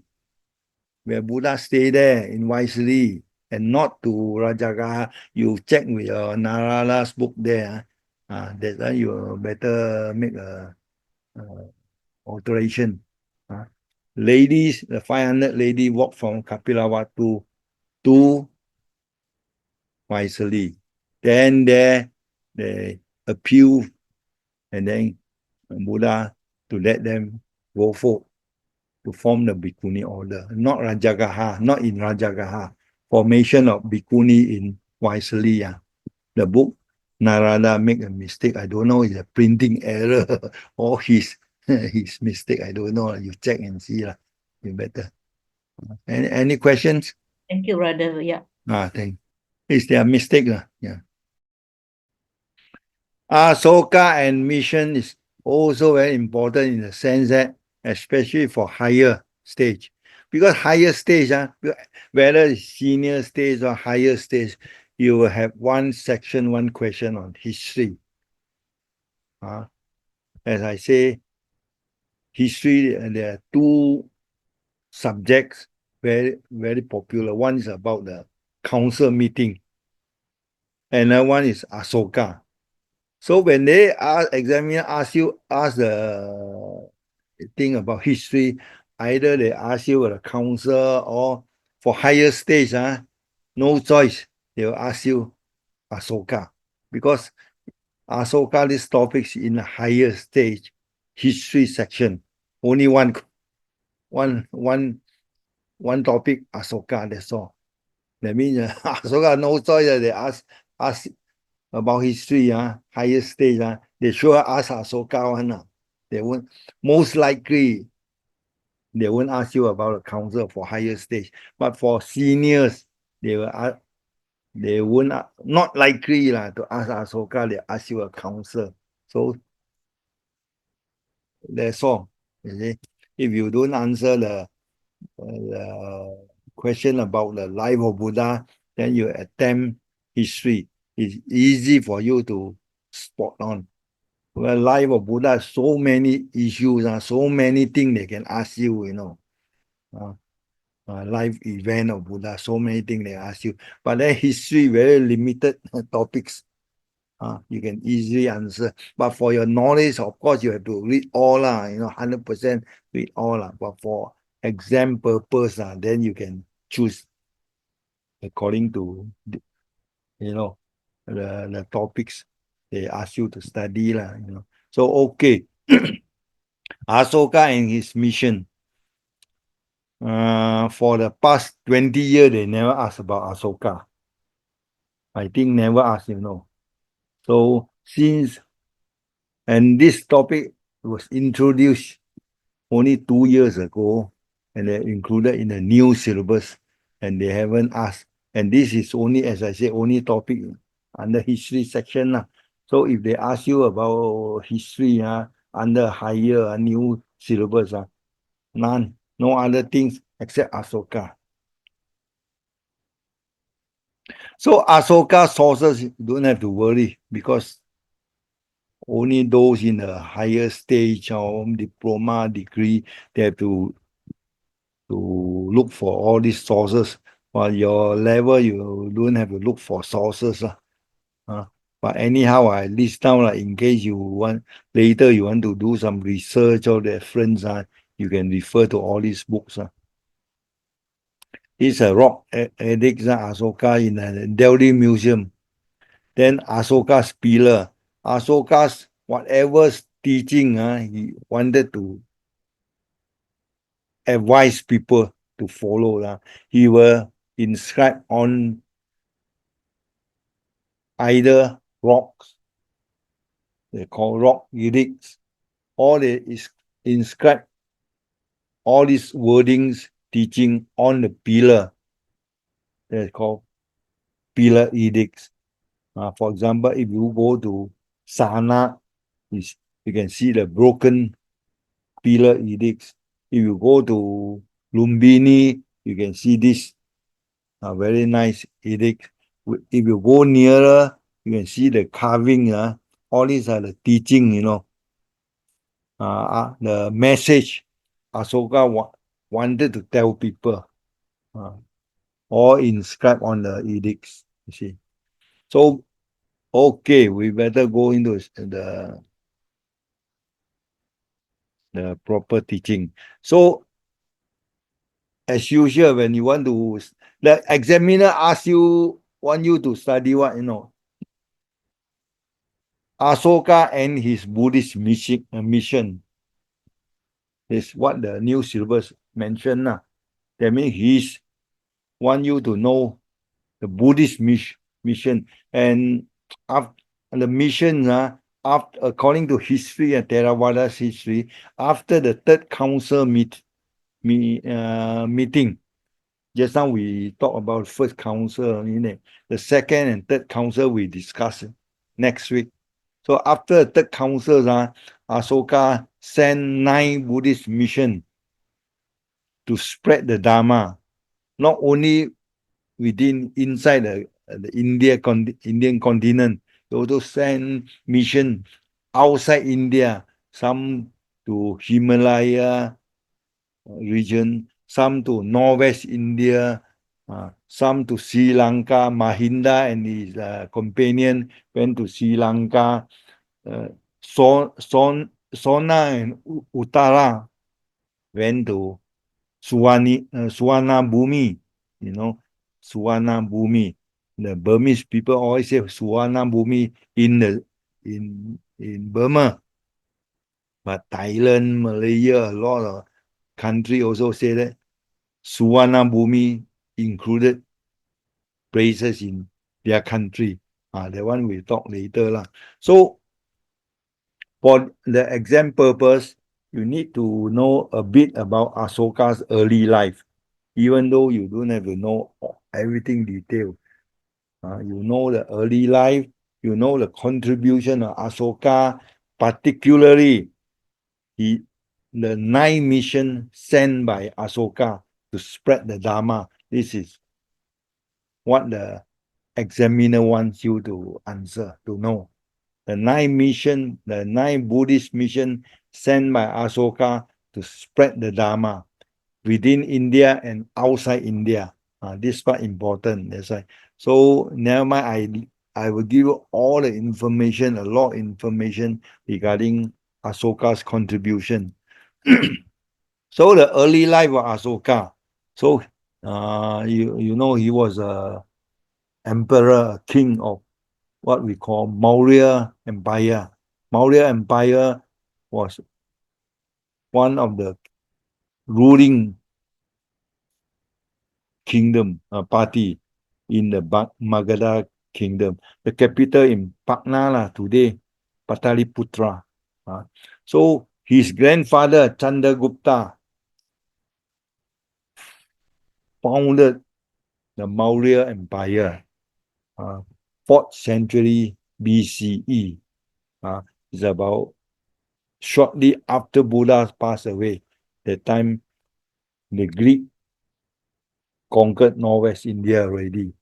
where Buddha stayed there in Vaisali, and not to Rajagaha. You check with your Narada's book there. That's why you better make a alteration. Ladies, the 500 lady walked from Kapilavatthu to Vaisali. Then there they appeal, and then Buddha to let them go forth to form the Bhikkhuni order, not Rajagaha, not in Rajagaha. Formation of Bhikkhuni in Vaisali. The book Narada make a mistake. I don't know, it's a printing error or his mistake. I don't know. You check and see lah. You better. Any questions? Thank you, brother. Yeah. Thank. It's their mistake lah. Yeah. Asoka and mission is also very important in the sense that, especially for higher stage, because higher stage, whether it's senior stage or higher stage, you will have one section, one question on history. As I say, history, there are two subjects very, very popular. One is about the council meeting, and another one is Asoka. So when they examiner ask the thing about history, either they ask you the council or for higher stage, no choice, they will ask you Asoka. Because Asoka, this topics in the higher stage, history section, only one topic, Asoka, that's all. That means Asoka no choice, they ask about history, higher stage, they sure ask Asoka one. They won't, most likely, they won't ask you about the council for higher stage. But for seniors, they will ask, they won't, not likely to ask Asoka, they ask you a council. So that's all. You see? If you don't answer the question about the life of Buddha, then you attempt history. It's easy for you to spot on. Well, life of Buddha, so many issues, so many things they can ask you, life event of Buddha, so many things they ask you. But then history, very limited topics. You can easily answer. But for your knowledge, of course, you have to read all, 100% read all. But for exam purpose, then you can choose according to, the topics they ask you to study, So, okay. Asoka and his mission. For the past 20 years, they never asked about Asoka. I think never asked, So and this topic was introduced only 2 years ago, and they're included in the new syllabus, and they haven't asked. And this is only, as I say, only topic under history section. So if they ask you about history under higher new syllabus, none, no other things except Asoka. So Asoka sources, you don't have to worry, because only those in the higher stage or diploma degree, they have to look for all these sources. While your level, you don't have to look for sources. But anyhow, I list down in case you want later you want to do some research or reference, you can refer to all these books. It's a rock edicts, Asoka in the Delhi Museum. Then Asoka's pillar. Asoka's whatever teaching, he wanted to advise people to follow. He will inscribe on either rocks, they call rock edicts, or they inscribe all these wordings, teaching on the pillar. They're called pillar edicts. For example, if you go to Sana, you can see the broken pillar edicts. If you go to Lumbini, you can see this very nice edict. If you go nearer, you can see the carving. All these are the teaching, the message Asoka wanted to tell people, all inscribed on the edicts, you see. So, okay, we better go into the proper teaching. So, as usual, when you want to, the examiner want you to study what, Asoka and his Buddhist mission. Is what the new syllabus mentioned. That means he's want you to know the Buddhist mission. And the mission, after, according to history and Theravada's history, after the third council meeting, just now we talk about first council, the second and third council we discuss next week. So after the third council, Asoka sent 9 Buddhist mission to spread the Dharma, not only inside the Indian continent. They also send mission outside India, some to Himalaya region, some to Northwest India, some to Sri Lanka. Mahinda and his companion went to Sri Lanka. Sona and Uttara went to Suwana Bhumi, Suwana Bhumi. The Burmese people always say Suwana Bhumi in Burma. But Thailand, Malaysia, a lot of country also say that Suwana Bhumi included places in their country. That one we talk later lah. So for the exam purpose, you need to know a bit about Asoka's early life, even though you don't have to know everything detailed. You know the early life, you know the contribution of Asoka, particularly the 9 mission sent by Asoka to spread the Dharma. This is what the examiner wants you to answer, to know. The 9 Buddhist mission sent by Asoka to spread the Dharma within India and outside India. This part important. That's why. So never mind, I will give you all the information, a lot of information regarding Asoka's contribution. So the early life of Asoka. So you know he was a emperor, a king of what we call Maurya Empire. Maurya Empire was one of the ruling kingdom party in the Magadha kingdom. The capital in Patna today, Pataliputra. So his grandfather Chandragupta founded the Maurya Empire, 4th century BCE. It's about shortly after Buddha passed away. That time the Greek conquered Northwest India already.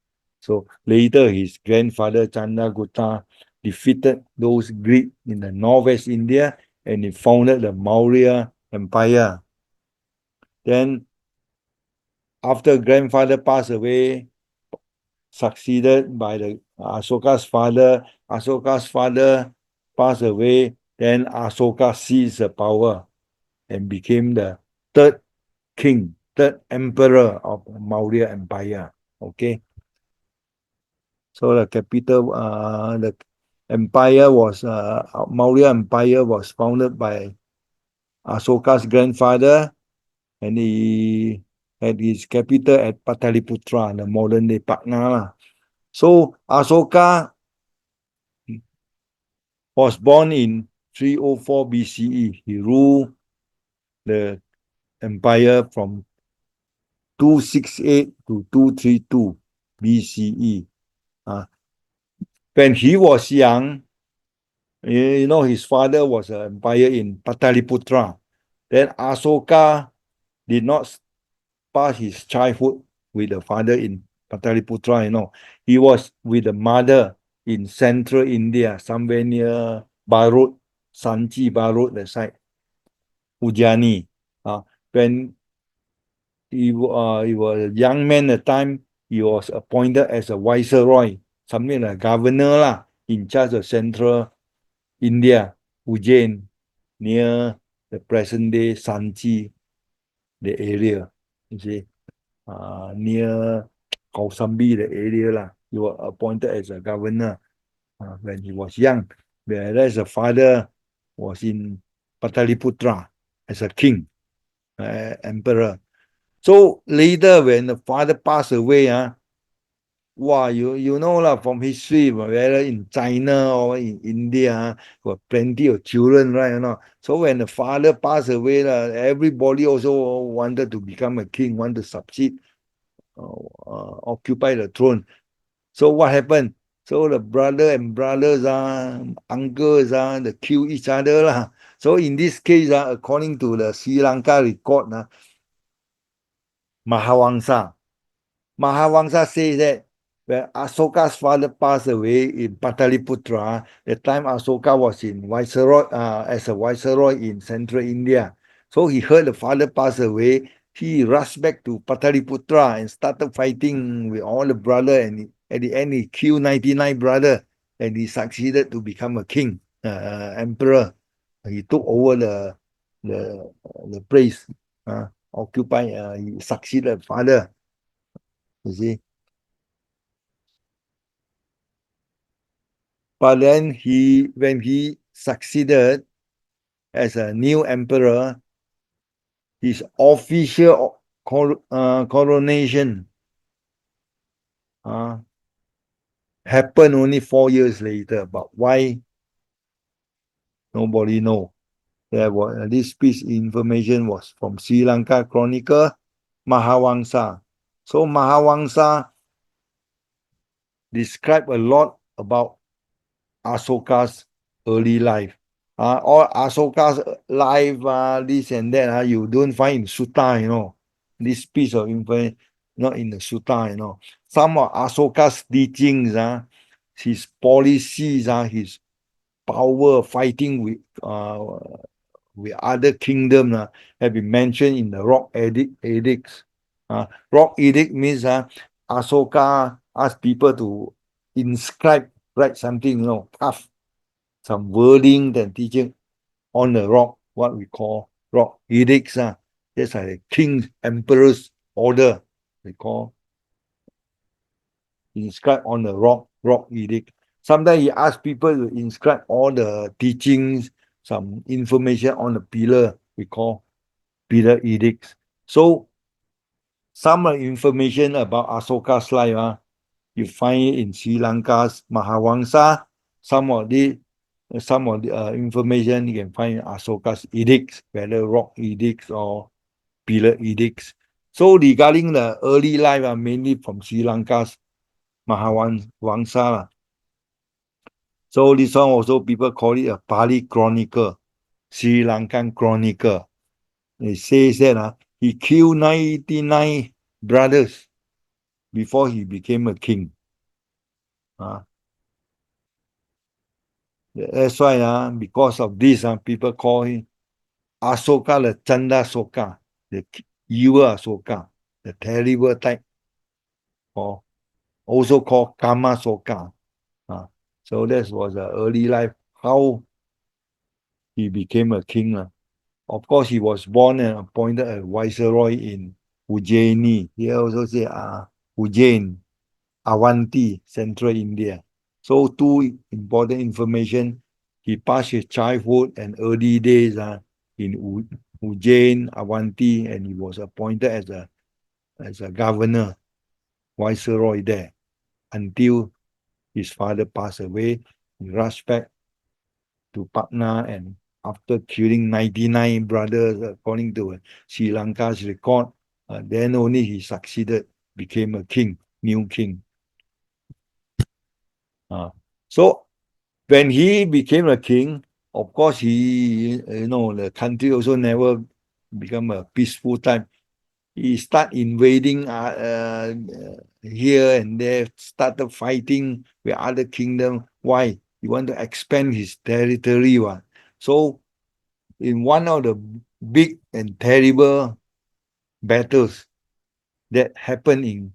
So later his grandfather Chandragupta defeated those Greeks in the Northwest India and he founded the Maurya Empire. Then after grandfather passed away, succeeded by the Asoka's father. Asoka's father passed away. Then Asoka seized the power and became the 3rd king, 3rd emperor of Maurya Empire. Okay. So the capital, the empire was Maurya Empire was founded by Asoka's grandfather, and he had his capital at Pataliputra, the modern day Patna. So Asoka was born in 304 BCE. He ruled the empire from 268 to 232 BCE. When he was young, his father was an empire in Pataliputra. Then Asoka did not pass his childhood with the father in Pataliputra, He was with the mother in central India, somewhere near Barut, Sanchi Barut, the site, Ujjani. When he was a young man at the time, he was appointed as a viceroy, something like governor in charge of central India, Ujjain, near the present day Sanchi, the area, you see, near Kausambi, the area. He was appointed as a governor when he was young, whereas the father was in Pataliputra as a king, emperor. So later, when the father passed away, wow, you know lah, from history, whether in China or in India, got plenty of children, right or not? So when the father passed away, everybody also wanted to become a king, want to succeed, occupy the throne. So what happened? So the brother and brothers, uncles, they kill each other lah. So in this case, according to the Sri Lanka record, Mahawangsa says that when Asoka's father passed away in Pataliputra, the time Asoka was in viceroy, as a viceroy in central India. So he heard the father pass away. He rushed back to Pataliputra and started fighting with all the brother. And at the end, he killed 99 brother, and he succeeded to become a king, emperor. He took over the place, he succeeded father. You see. But then when he succeeded as a new emperor, his official coronation happened only 4 years later. But why? Nobody know. This piece of information was from Sri Lanka Chronicle, Mahawangsa. So Mahawangsa described a lot about Asoka's early life. All Asoka's life, this and that, you don't find in Sutta, this piece of information, not in the Sutta, Some of Asoka's teachings, his policies, his power fighting with other kingdoms have been mentioned in the Rock Edicts. Rock Edict means Asoka asked people to write something, tough, some wording and teaching on the rock, what we call rock edicts. That's like a king's emperor's order, they call inscribed on the rock edict. Sometimes he asks people to inscribe all the teachings, some information on the pillar, we call pillar edicts. So some information about Asoka's life, you find it in Sri Lanka's Mahawangsa. Some of the information you can find in Asoka's edicts, whether rock edicts or pillar edicts. So regarding the early life, mainly from Sri Lanka's Mahawangsa. So this one also people call it a Pali Chronicle, Sri Lankan Chronicle. It says that he killed 99 brothers before he became a king. That's why because of this, people call him Asoka, the Chanda Soka, the evil Asoka, the terrible type, or also called Kama Soka. So that was the early life, how he became a king. Of course, he was born and appointed a viceroy in Ujjaini. Here also say Ujjain, Avanti, central India. So two important information. He passed his childhood and early days in Ujjain, Avanti, and he was appointed as a governor, viceroy there, until his father passed away. He rushed back to Patna, and after killing 99 brothers, according to Sri Lanka's record, then only he succeeded, became a king, new king. So when he became a king, of course, the country also never become a peaceful time. He started invading here and there, started fighting with other kingdoms. Why? He want to expand his territory. So in one of the big and terrible battles that happened in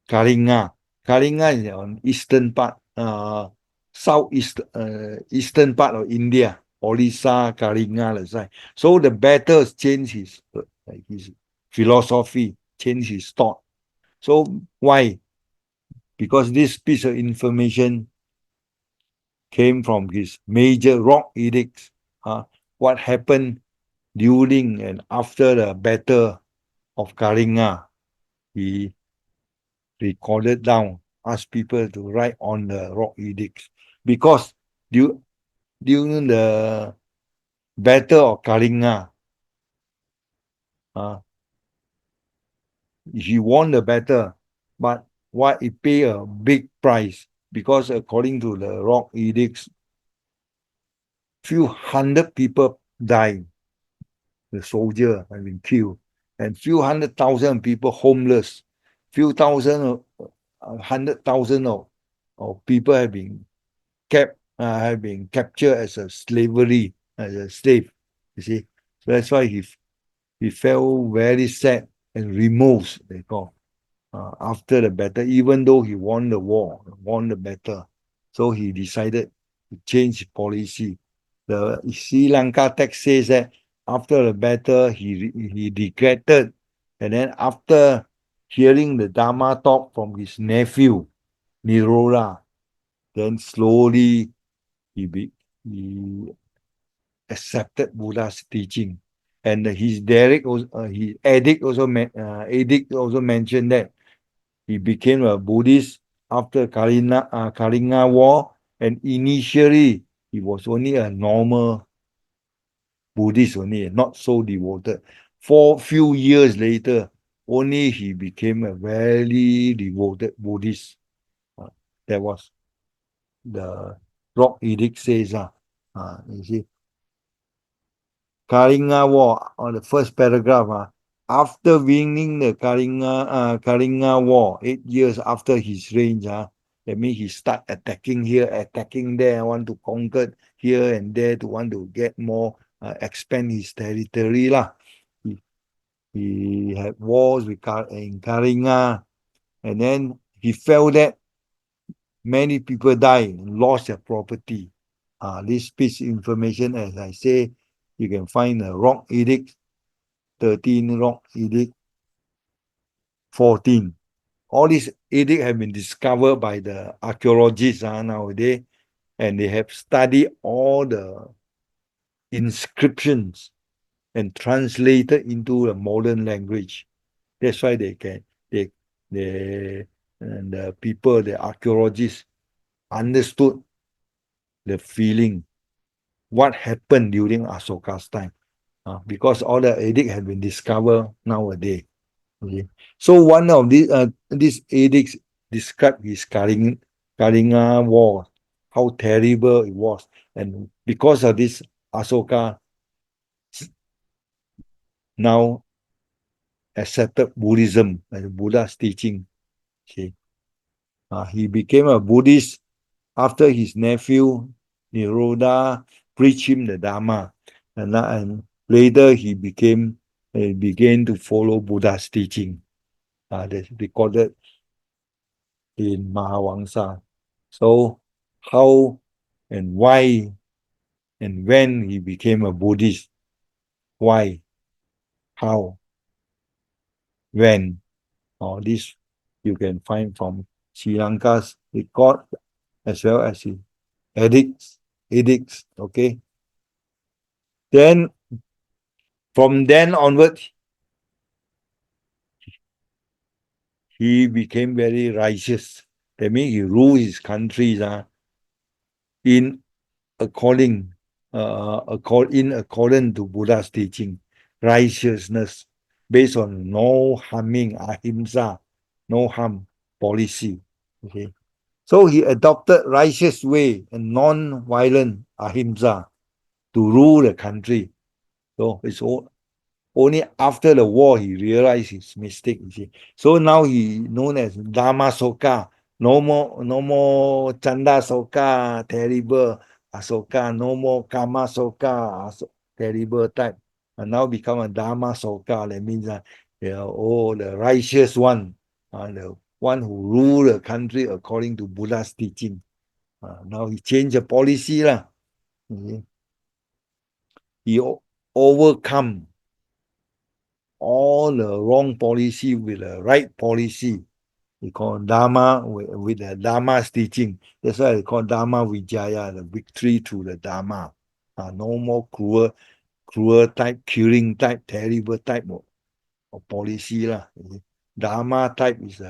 Kalinga. Kalinga is on eastern part, eastern part of India, Orissa, Kalinga, the side. So the battles changed his philosophy, changed his thought. So why? Because this piece of information came from his major rock edicts. What happened during and after the battle of Kalinga, he recorded down ask people to write on the rock edicts because during the Battle of Kalinga, he won the battle, but what he paid a big price because according to the rock edicts, few hundred people died. The soldier have been killed, and few 100,000 people homeless, few thousand, 100,000 of people have been have been captured as a slavery, as a slave. You see, so that's why he felt very sad and remorse. They call after the battle, even though he won the war, won the battle, so he decided to change policy. The Sri Lanka text says that after the battle, he regretted, and then after hearing the Dharma talk from his nephew Niroda, then slowly he accepted Buddha's teaching, and his edict also mentioned that he became a Buddhist after Kalinga War, and initially he was only a normal Buddhist only, not so devoted. For few years later, only he became a very devoted Buddhist. That was the rock edict says. You see, Kalinga War, on the first paragraph, after winning the Kalinga War, 8 years after his reign, that means he start attacking here, attacking there, want to conquer here and there to want to get more, expand his territory lah. He had wars in Kalinga, and then he felt that many people died and lost their property. This piece of information, as I say, you can find the rock edict 13, rock edict 14. All these edicts have been discovered by the archaeologists nowadays, and they have studied all the inscriptions and translated into a modern language. That's why and the people, the archaeologists, understood the feeling, what happened during Asoka's time, because all the edicts have been discovered nowadays. Okay. So one of these edicts described his Kalinga War, how terrible it was, and because of this, Asoka now accepted Buddhism as Buddha's teaching. Okay. He became a Buddhist after his nephew Niroda preached him the Dharma, and later he began to follow Buddha's teaching. That's recorded in Mahavamsa. So how and why and when he became a Buddhist? Why? How? When? All this you can find from Sri Lanka's record as well as his edicts. Okay. Then from then onward, he became very righteous. That means he ruled his countries in accordance to Buddha's teaching, righteousness based on no harming, ahimsa, no harm policy. Okay, so he adopted righteous way and non-violent ahimsa to rule the country. So it's only after the war he realized his mistake. You see, so now he known as Dharma Soka. No more Chanda Soka, terrible Asoka. No more Kama Soka, terrible type. And now become a Dharma Soka. That means the righteous one, the one who rule the country according to Buddha's teaching. Now he changed the policy lah. He overcome all the wrong policy with the right policy. We call Dharma with the Dharma's teaching. That's why they call Dharma Vijaya, the victory through the Dharma. No more cruel type, killing type, terrible type of policy lah. Dharma type is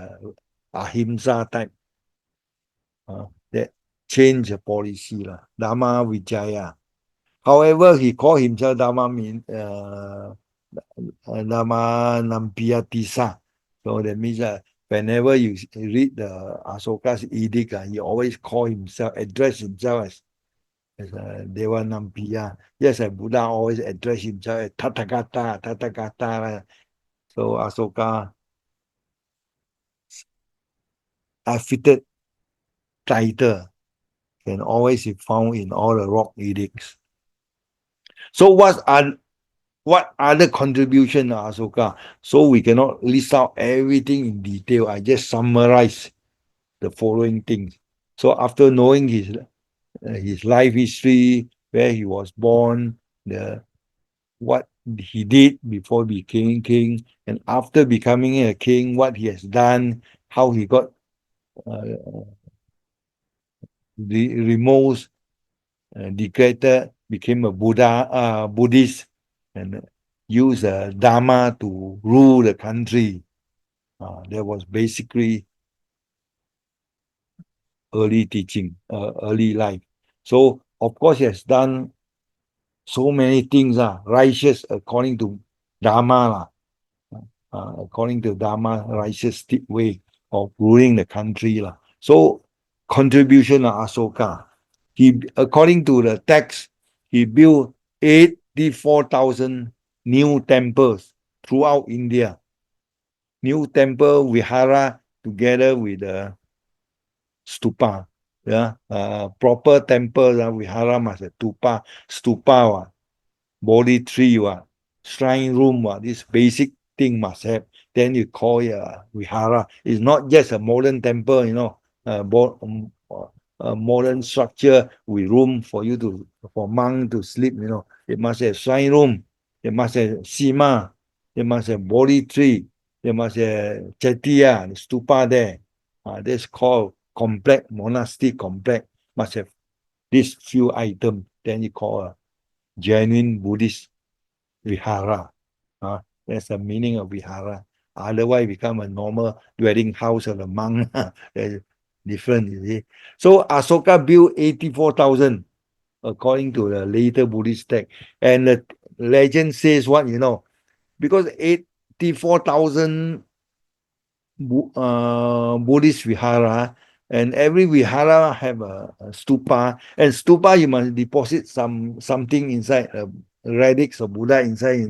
ahimsa type. that changed the policy lah. Dharma Vijaya. However, he called himself Dharma Dharma Nampiyatisa. So that means whenever you read the Asoka's edict, he always call himself, address himself as Dewa Nampiya. Yes, Buddha always address himself as Tathagata, Tathagata. So Asoka fitted title can always be found in all the rock edicts. So what other contribution of Asoka? So we cannot list out everything in detail. I just summarize the following things. So after knowing his life history, where he was born, what he did before becoming king, and after becoming a king, what he has done, how he got removed, declared, became a Buddhist, and used Dharma to rule the country. That was basically early teaching, early life. So of course he has done so many things, righteous according to Dharma, according to Dharma, righteous way of ruling the country. So contribution of Asoka. According to the text, he built 84,000 new temples throughout India. New temple vihara together with the stupa. Proper temple vihara must have stupa, body tree, shrine room, this basic thing must have. Then you call it vihara. It's not just a modern temple, a modern structure with room for monk to sleep, It must have shrine room. It must have sima. It must have body tree. It must have chettiya, stupa there. That's called complex, monastic complex. Must have these few items. Then you call a genuine Buddhist vihara. That's the meaning of vihara. Otherwise, become a normal dwelling house of a monk. That's different, you see. So Asoka built 84,000 according to the later Buddhist text. And the legend says what, because 84,000 Buddhist vihara, and every vihara have a stupa, and stupa you must deposit something inside, relics of Buddha inside,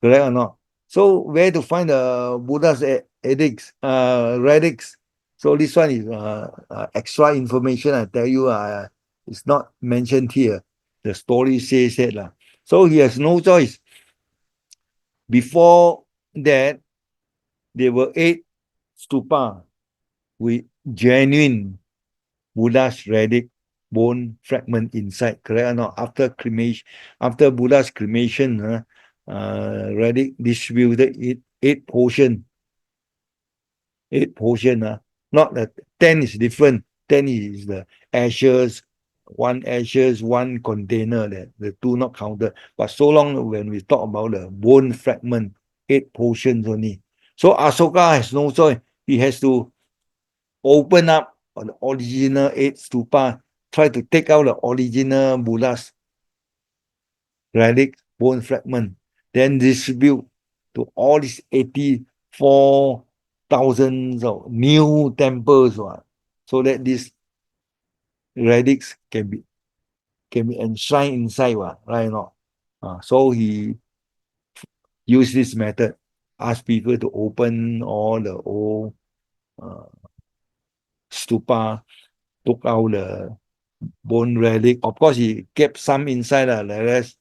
correct or not? So where to find the Buddha's edicts, relics? So this one is extra information. I tell you, it's not mentioned here. The story says that. So he has no choice. Before that, there were 8 stupa with genuine Buddha's relic bone fragment inside, correct or not? After cremation, after Buddha's cremation, relic distributed it 8 portion. 8 portion, not that 10 is different. 10 is the ashes, one container, the 2 not counted. But so long when we talk about the bone fragment, 8 portions only. So Asoka has no choice. He has to open up the original 8 stupa, try to take out the original Buddha's relic, bone fragment, then distribute to all these 84,000 of new temples, so that these relics can be enshrined inside, right or not? So he used this method, asked people to open all the old stupa, took out the bone relic. Of course, he kept some inside, the rest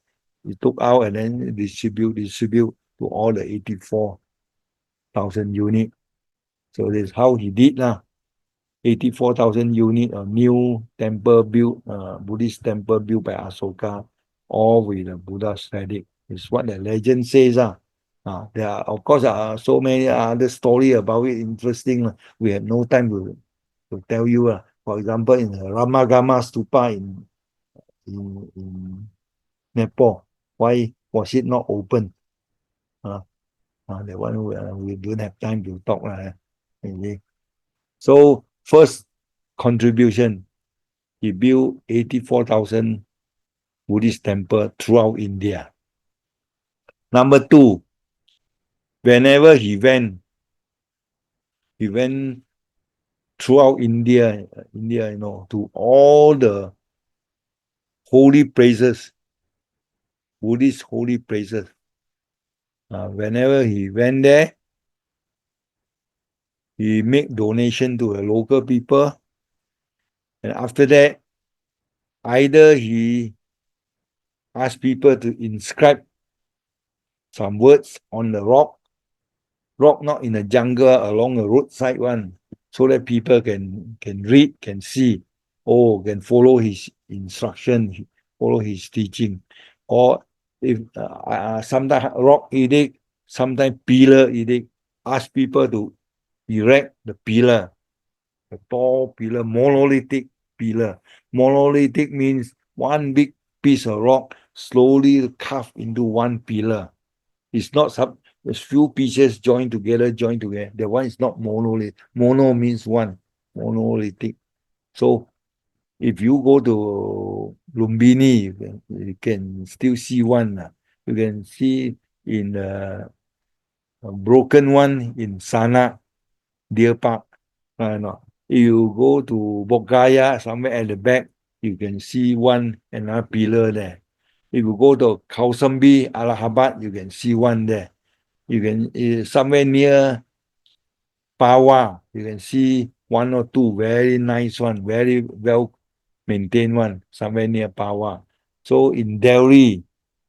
he took out and then distribute to all the 84,000 units. So that's how he did 84,000 units of new temple built, Buddhist temple built by Asoka, all with the Buddha's relic. It's what the legend says. There are, of course, so many other stories about it, interesting. We have no time to tell you. For example, in the Ramagama Stupa in Nepal, why was it not open? That one we don't have time to talk. So first, contribution, he built 84,000 Buddhist temples throughout India. Number two, whenever he went throughout India, to all the holy places, Buddhist holy places. Whenever he went there, he make donation to the local people, and after that, either he ask people to inscribe some words on the rock not in the jungle, along the roadside one, so that people can read, can see, can follow his instruction, follow his teaching. Or if sometimes rock edict, sometimes pillar edict, ask people to erect the pillar, the tall pillar, monolithic pillar. Monolithic means one big piece of rock slowly carved into one pillar. It's not there's few pieces joined together. The one is not monolith. Mono means one, monolithic. So if you go to Lumbini, you can still see one. You can see in the broken one in Sana, Deer Park. No. If you go to Bogaya, somewhere at the back, you can see another pillar there. If you go to Kausambi, Allahabad, you can see one there. You can somewhere near Pawa, you can see one or two very nice one, very well maintained one, somewhere near Pawa. So in Delhi,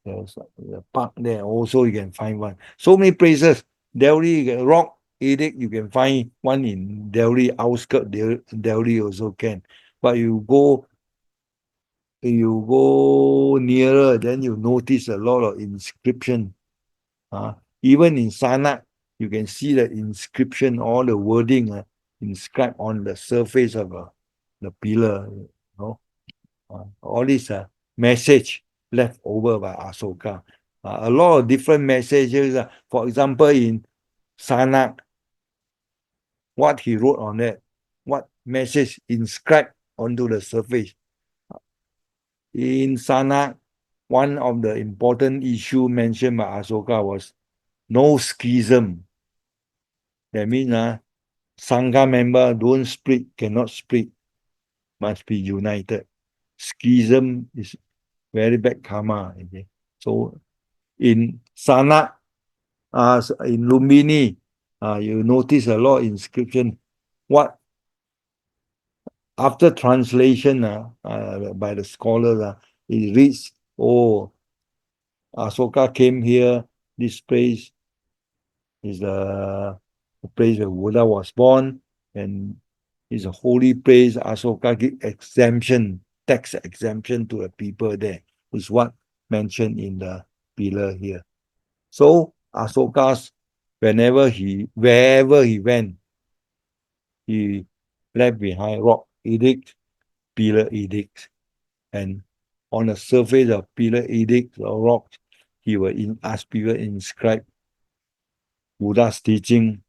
there's the park there also you can find one. So many places. Delhi rock edict, you can find one in Delhi, outskirts Delhi also can. But you go nearer, then you notice a lot of inscription. Even in Sanak, you can see the inscription, all the wording inscribed on the surface of the pillar. All this message left over by Asoka. A lot of different messages. For example, in Sanak, what he wrote on that, what message inscribed onto the surface. In Sanak, one of the important issue mentioned by Asoka was no schism. That means Sangha member don't split, cannot split, must be united. Schism is very bad karma. Okay? So in Sanak, in Lumbini, you notice a lot of inscription. What after translation by the scholars, it reads, Asoka came here, this place is the place where Buddha was born, and it's a holy place. Asoka give exemption, tax exemption to the people there, is what mentioned in the pillar here. So Asoka's, wherever he went, he left behind rock edict, pillar edict, and on the surface of pillar edict or rocks, he will ask people inscribe Buddha's teaching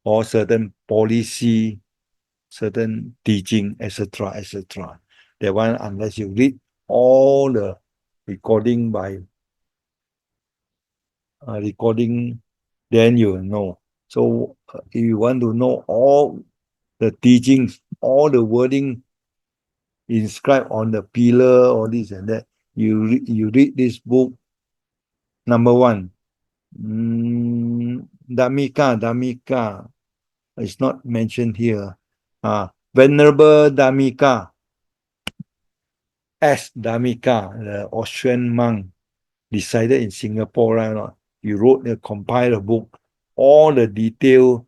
or certain policy, certain teaching, etc., etc. That one, unless you read all the recording, then you will know. So if you want to know all the teachings, all the wording inscribed on the pillar, or this and that, you read this book. Number one, Dhammika. It's not mentioned here. Venerable Dhammika, S. Dhammika, the Austrian monk, decided in Singapore, right? He compiled a book, all the detailed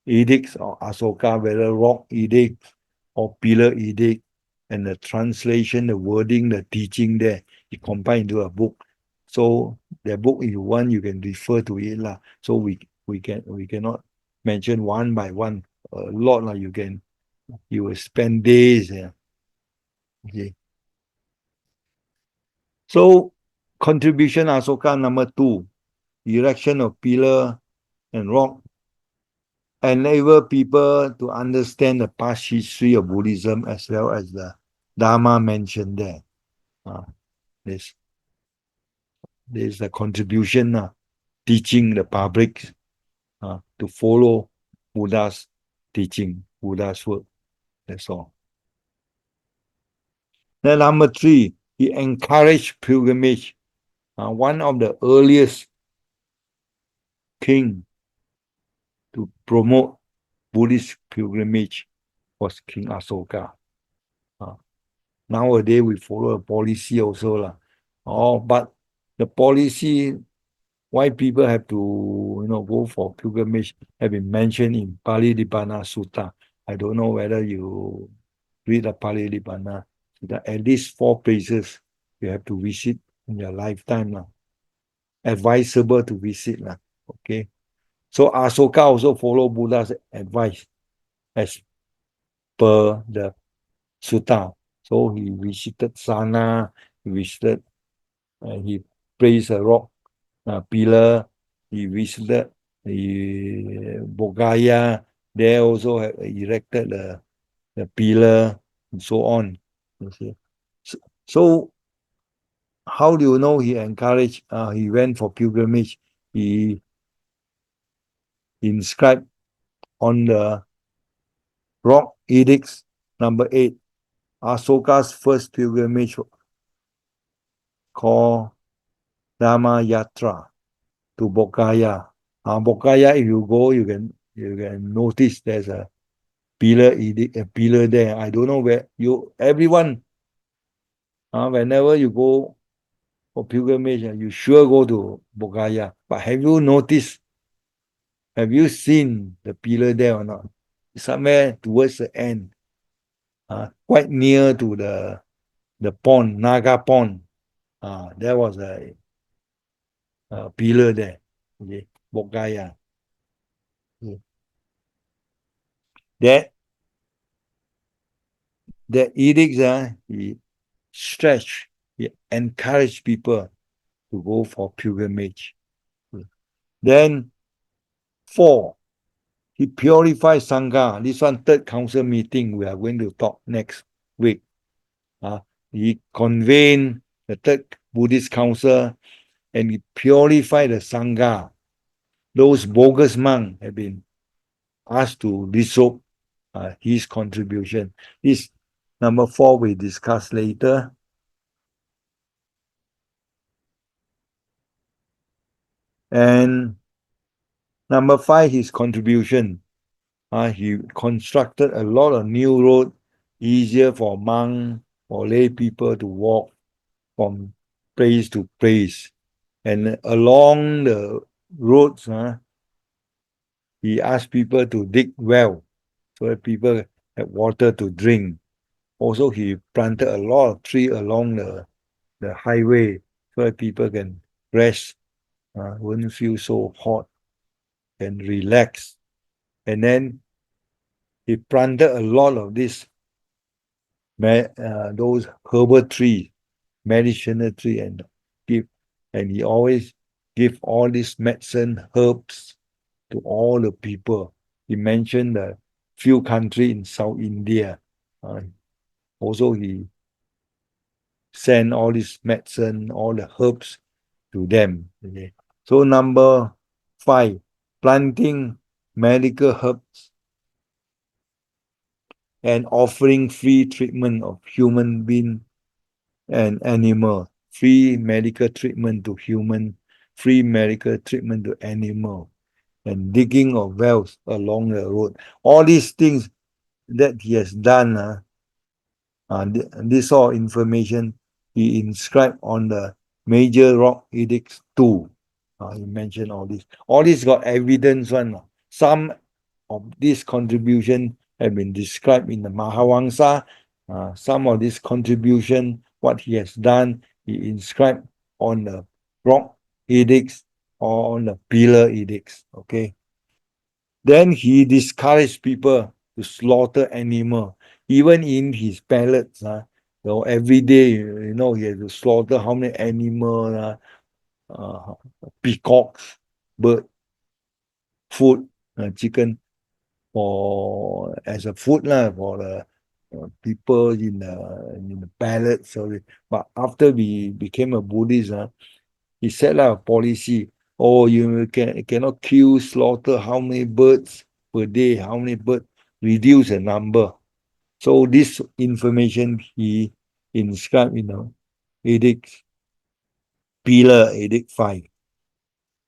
edicts of Asoka, whether rock edict or pillar edict, and the translation, the wording, the teaching there, he compiled into a book. So the book, if you want, you can refer to it lah. So we cannot mention one by one. A lot lah. You will spend days. Yeah. Okay. So contribution Asoka number 2, erection of pillar and rock enable people to understand the past history of Buddhism as well as the Dharma mentioned there. This is the contribution, teaching the public to follow Buddha's teaching, Buddha's word. That's all. Then number 3, he encouraged pilgrimage. One of the earliest king to promote Buddhist pilgrimage was King Asoka. Nowadays we follow a policy also but the policy why people have to go for pilgrimage have been mentioned in Palilibbana Sutta. I don't know whether you read the Palilibbana Sutta. At least 4 places you have to visit in your lifetime. Advisable to visit. Okay. So Asoka also follow Buddha's advice as per the sutta. So he visited Sana, he placed a rock pillar, he visited the Bodhgaya, there also erected the pillar and so on. You see. So how do you know he encouraged, he went for pilgrimage, he inscribed on the rock edicts, number 8, Asoka's first pilgrimage called Dhamma Yatra to Bodhgaya. Bodhgaya, if you go, you can notice there's a pillar edict, a pillar there. I don't know where everyone, whenever you go for pilgrimage, you sure go to Bodhgaya. But have you noticed? Have you seen the pillar there or not? Somewhere towards the end, quite near to the pond, Naga Pond. There was a pillar there. Okay, Bodhgaya. Okay. That edicts, he stretched, he encouraged people to go for pilgrimage. Then 4, he purified Sangha. This one, 3rd council meeting, we are going to talk next week. He convened the 3rd Buddhist council and he purified the Sangha. Those bogus monks have been asked to dissolve his contribution. This number 4 we discuss later. And number 5, his contribution. He constructed a lot of new roads, easier for monks, for lay people to walk from place to place. And along the roads, he asked people to dig well so that people have water to drink. Also, he planted a lot of trees along the highway so that people can rest, wouldn't feel so hot and relax. And then he planted a lot of those herbal trees, medicinal tree, and he always give all these medicine herbs to all the people. He mentioned the few countries in South India. Also, he sent all this medicine, all the herbs to them. Okay. So number 5, planting medical herbs and offering free treatment of human being and animal, free medical treatment to human, free medical treatment to animal, and digging of wells along the road. All these things that he has done, this all information he inscribed on the major rock edicts too. He mentioned all this. All this got evidence one. Some of this contribution have been described in the Mahawangsa. Some of this contribution, what he has done, he inscribed on the rock edicts or on the pillar edicts. Okay. Then he discouraged people to slaughter animal, even in his palace. Every day, he had to slaughter how many animals, peacocks, bird, food, chicken. for as a food lah for the people in the palace. Sorry, but after we became a Buddhist, he set out a policy. Oh, you cannot kill, slaughter how many birds per day, how many birds, reduce the number. So this information he inscribed in the Edict, Pillar Edict 5.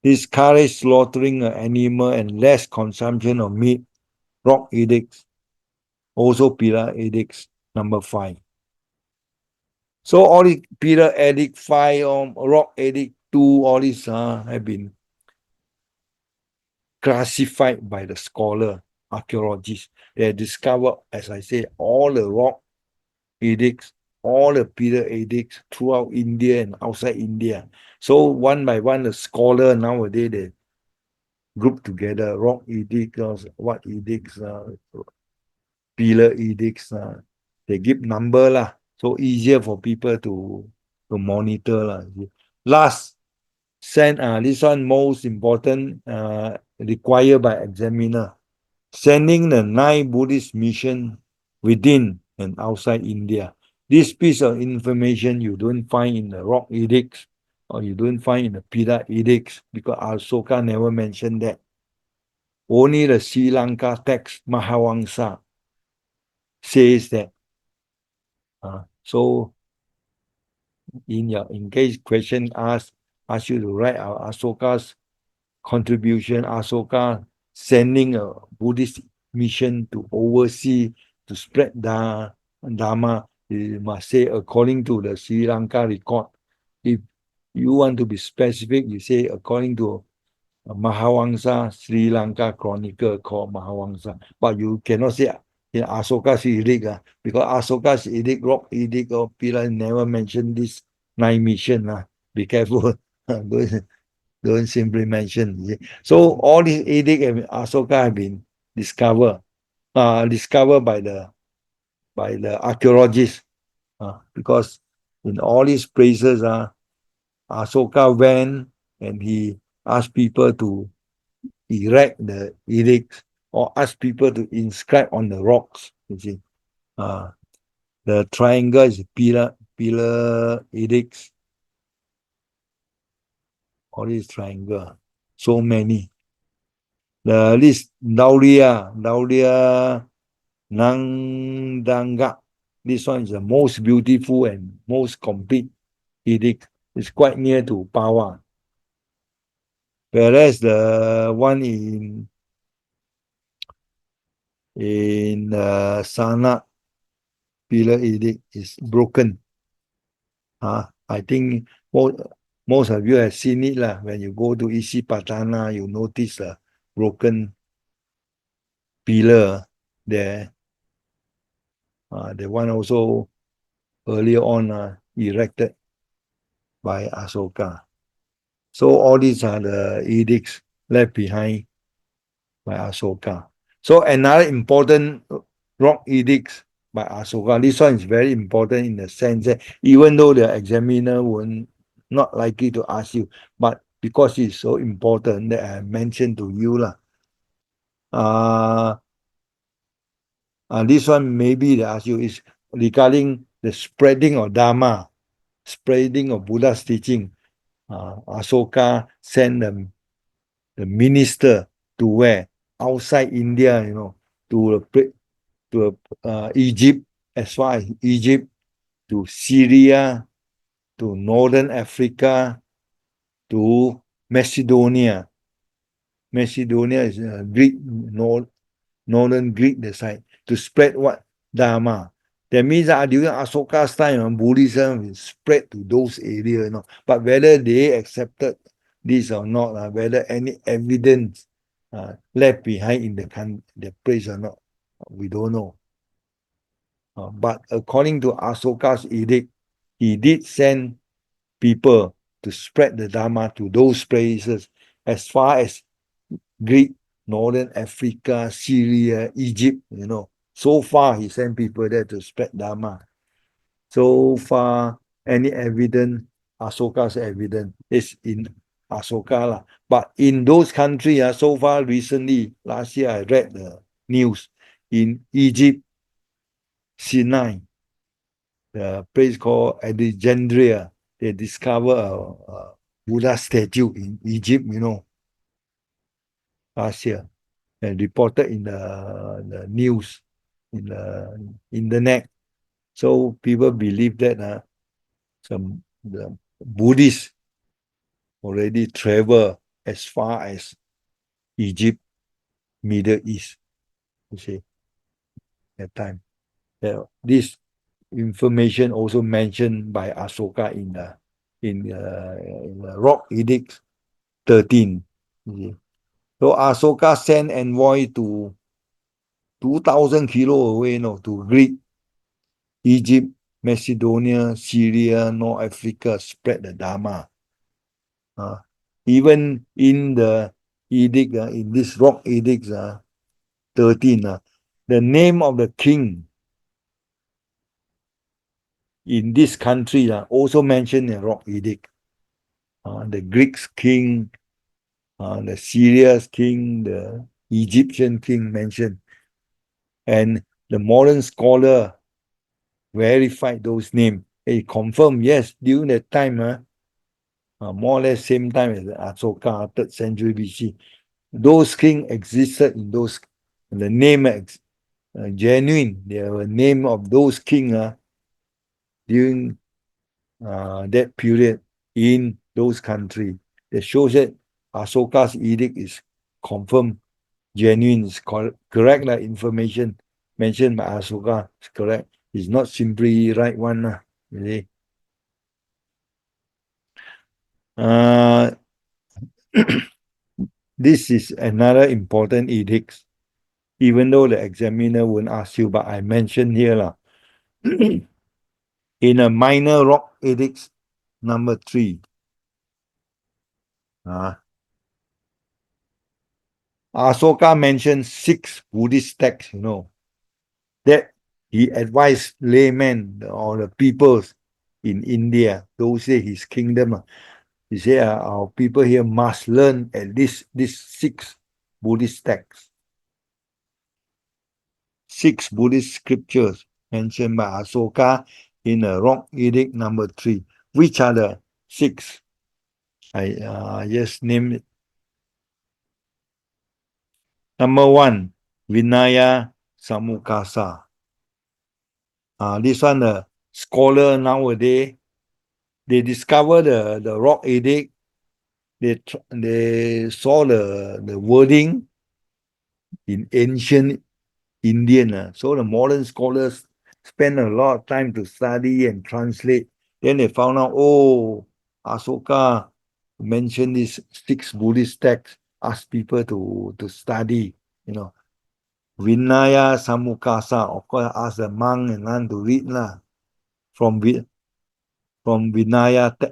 Discourage slaughtering an animal and less consumption of meat. Rock Edicts, also Pillar Edicts number 5. So all the Pillar Edict 5, Rock Edict 2, all these have been classified by the scholar, archaeologists. They discovered, as I say, all the rock edicts, all the Pillar Edicts throughout India and outside India. So one by one, the scholar nowadays, they group together, rock edicts, what edicts, Pillar Edicts, they give number lah. So easier for people to monitor lah. Last, this one most important, required by examiner. Sending the 9 Buddhist mission within and outside India. This piece of information you don't find in the rock edicts or you don't find in the Pillar Edicts because Asoka never mentioned that. Only the Sri Lanka text Mahawangsa says that. So in case question ask you to write Asoka's contribution, Asoka sending a Buddhist mission to oversee, to spread Dharma, you must say according to the Sri Lanka record. If you want to be specific, you say according to Mahawangsa Sri Lanka Chronicle called Mahawangsa. But you cannot say in Asoka's edict, because Asoka's edict, rock edict or Pillar never mentioned this 9 mission. Be careful. Don't simply mention. So all these edict and Asoka have been discovered by the archaeologists, because in all these places, Asoka went and he asked people to erect the edicts or ask people to inscribe on the rocks. You see, the triangle is Pillar Edicts. All these triangle, so many. The list Daulia Nangdanga. This one is the most beautiful and most complete edict. It's quite near to Pawa. Whereas the one in Sana Pillar Edict is broken. I think most of you have seen it lah. When you go to Mahasatipatthana, you notice a broken pillar there. The one also earlier on erected by Asoka. So all these are the edicts left behind by Asoka. So another important rock edicts by Asoka. This one is very important in the sense that even though the examiner will not likely to ask you, but because it's so important that I mentioned to you lah. This one maybe they ask you is regarding the spreading of Dharma, spreading of Buddha's teaching. Asoka sent the minister to where? Outside India, to Egypt, as far as Egypt, to Syria, to Northern Africa, to Macedonia. Macedonia is Greek, Northern Greek, the side, to spread what? Dharma. That means during Asoka's time, Buddhism is spread to those areas. But whether they accepted this or not, whether any evidence left behind in the place or not, we don't know. But according to Asoka's edict, he did send people to spread the Dharma to those places as far as Greek, Northern Africa, Syria, Egypt, So far, he sent people there to spread Dharma. So far, any evidence, Asoka's evidence, is in Asoka. But in those countries, so far recently, last year, I read news in Egypt, Sinai, the place called Alexandria. They discover a Buddha statue in Egypt, last year, and reported in the news, in the internet. So people believe that the Buddhists already travel as far as Egypt, Middle East, you see, at time. This information also mentioned by Asoka in the Rock Edict 13. You see. So Asoka sent envoy to 2,000 kilo away, to Greek, Egypt, Macedonia, Syria, North Africa, spread the Dharma. Even in the edict, in this Rock Edict 13, the name of the king in this country also mentioned in Rock Edict. The Greeks king, the Syria's king, the Egyptian king mentioned. And the modern scholar verified those names. He confirmed, yes, during that time, more or less same time as Asoka, 3rd century BC, those kings existed in those, the name genuine, the name of those kings during that period in those countries. That shows that Asoka's edict is confirmed, genuine, is correct. Information mentioned by Asoka is correct. It's not simply right one. You see. This is another important edict, even though the examiner won't ask you, but I mentioned here. In a minor Rock Edict number 3, Asoka mentioned 6 Buddhist texts, that he advised laymen or the peoples in India, those days his kingdom. He said, our people here must learn at least these 6 Buddhist texts. 6 Buddhist scriptures mentioned by Asoka in the Rock Edict number 3. Which are the 6? I just named it. Number 1, Vinaya Samukasa. This one, the scholar nowadays, they discover the Rock Edict. They saw the wording in ancient Indian. So the modern scholars spend a lot of time to study and translate. Then they found out, Asoka mentioned these 6 Buddhist texts, asked people to study, Vinaya Samukasa, of course, ask the monk and nun to read from Vinaya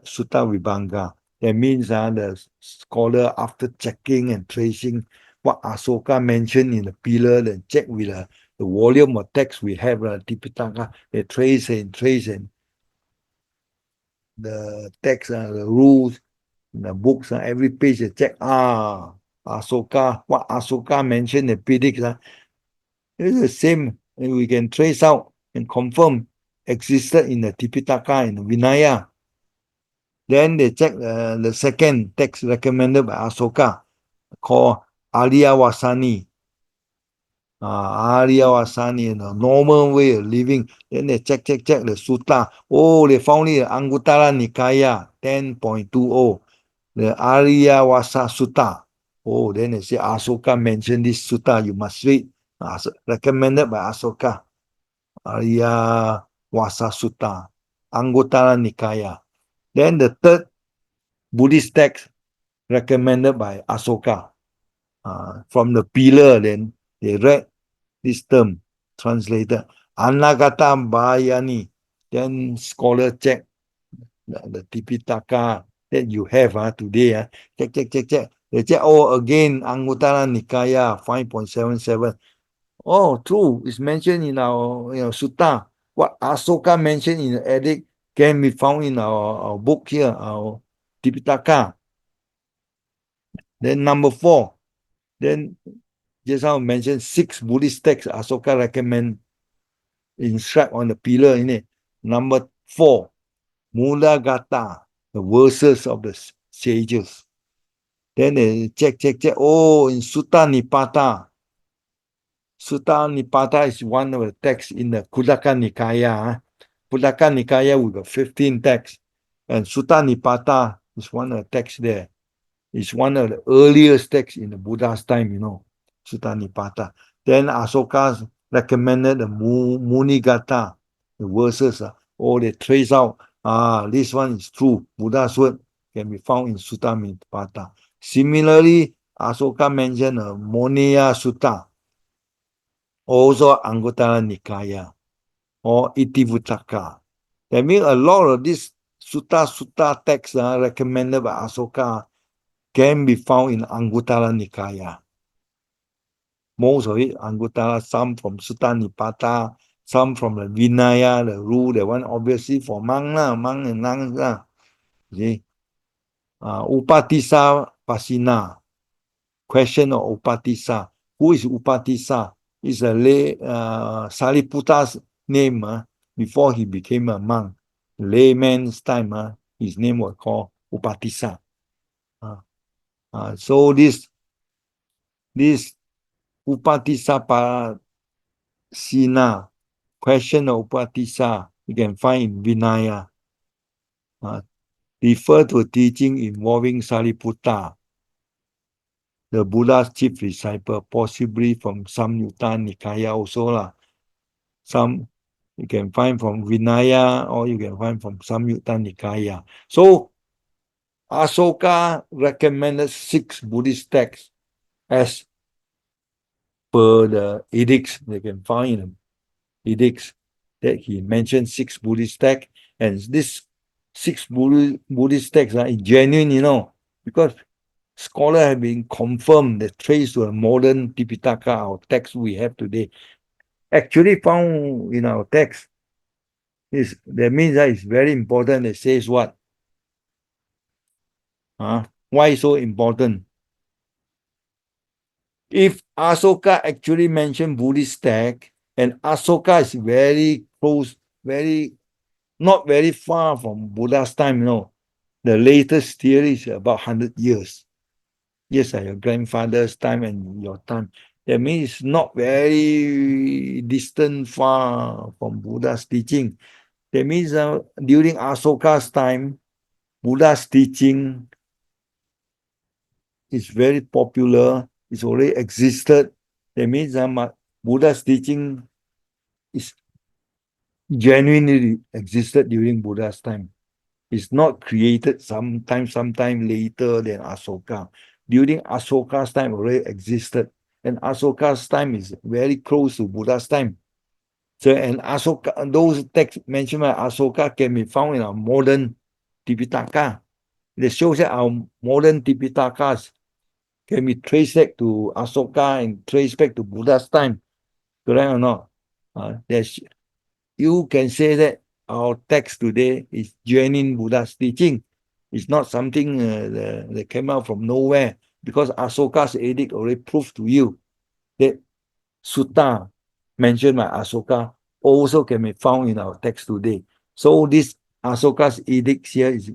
Sutta Vibhanga. That means the scholar, after checking and tracing what Asoka mentioned in the pillar, then check with the volume of text we have, Tipitaka, they trace and the text, the rules, the books, every page they check, Asoka, what Asoka mentioned, the predicts, it's the same, and we can trace out and confirm existed in the Tipitaka and the Vinaya. Then they check the second text recommended by Asoka, called Ariyawasani. Ariyawasani, the normal way of living. Then they check the sutta. They found it, Anguttara Nikaya 10.20, the Ariyawasa Sutta. Then they say Asoka mentioned this sutta, you must read. Recommended by Asoka, Ariyawasa Sutta, Anguttara Nikaya. Then the third Buddhist text recommended by Asoka, from the pillar, then they read this term, translated, Anagata Bayani. Then scholar check the Tipitaka that you have today. Check. They check, again, Anguttara Nikaya 5.77. True, it's mentioned in our sutta. What Asoka mentioned in the edict can be found in our book here, our Tipitaka. Then number 4, then just now I mentioned 6 Buddhist texts Asoka recommend inscribed on the pillar in it. Number 4, Mula Gata, the verses of the sages. Then they check. Oh, in Sutta Nipata. Sutta Nipata is one of the texts in the Khuddaka Nikaya. Khuddaka Nikaya, we got 15 texts. And Sutta Nipata is one of the texts there. It's one of the earliest texts in the Buddha's time, you know, Sutta Nipata. Then Asoka recommended the Munigata, the verses. Oh, they trace out, this one is true. Buddha's word can be found in Sutta Nipata. Similarly, Asoka mentioned Moneya Sutta, also Anguttara Nikaya, or Itivuttaka. That means a lot of these sutta texts recommended by Asoka can be found in Anguttara Nikaya. Most of it, Anguttara, some from Sutta Nipata, some from the Vinaya, the rule, the one obviously for monk and nuns. See? Upatissa Pasina, question of Upatissa. Who is Upatissa? It's a lay, Sariputta's name before he became a monk. Layman's time, his name was called Upatissa. So this Upatissa Pasina, question of Upatissa, you can find in Vinaya. Refer to a teaching involving Sariputta, the Buddha's chief disciple, possibly from Samyutta Nikaya also. Some you can find from Vinaya or you can find from Samyutta Nikaya. So Asoka recommended 6 Buddhist texts as per the edicts. They can find in edicts that he mentioned 6 Buddhist texts, and this 6 Buddhist texts are genuine, you know, because scholars have been confirmed that trace to a modern Tipitaka, our text we have today, actually found in our text. That means that it's very important. It says what? Why so important? If Asoka actually mentioned Buddhist text, and Asoka is very close, not very far from Buddha's time, you know. The latest theory is about 100 years. Yes, your grandfather's time and your time. That means it's not very distant, far from Buddha's teaching. That means during Asoka's time, Buddha's teaching is very popular. It's already existed. That means Buddha's teaching is genuinely existed during Buddha's time. It's not created sometime later than Asoka. During Asoka's time already existed. And Asoka's time is very close to Buddha's time. So, and Asoka, those texts mentioned by Asoka can be found in our modern Tipitaka. It shows that our modern Tipitakas can be traced back to Asoka and traced back to Buddha's time. Correct or not? You can say that our text today is genuine Buddha's teaching. It's not something that came out from nowhere, because Asoka's edict already proved to you that sutta mentioned by Asoka also can be found in our text today. So this Asoka's edict here is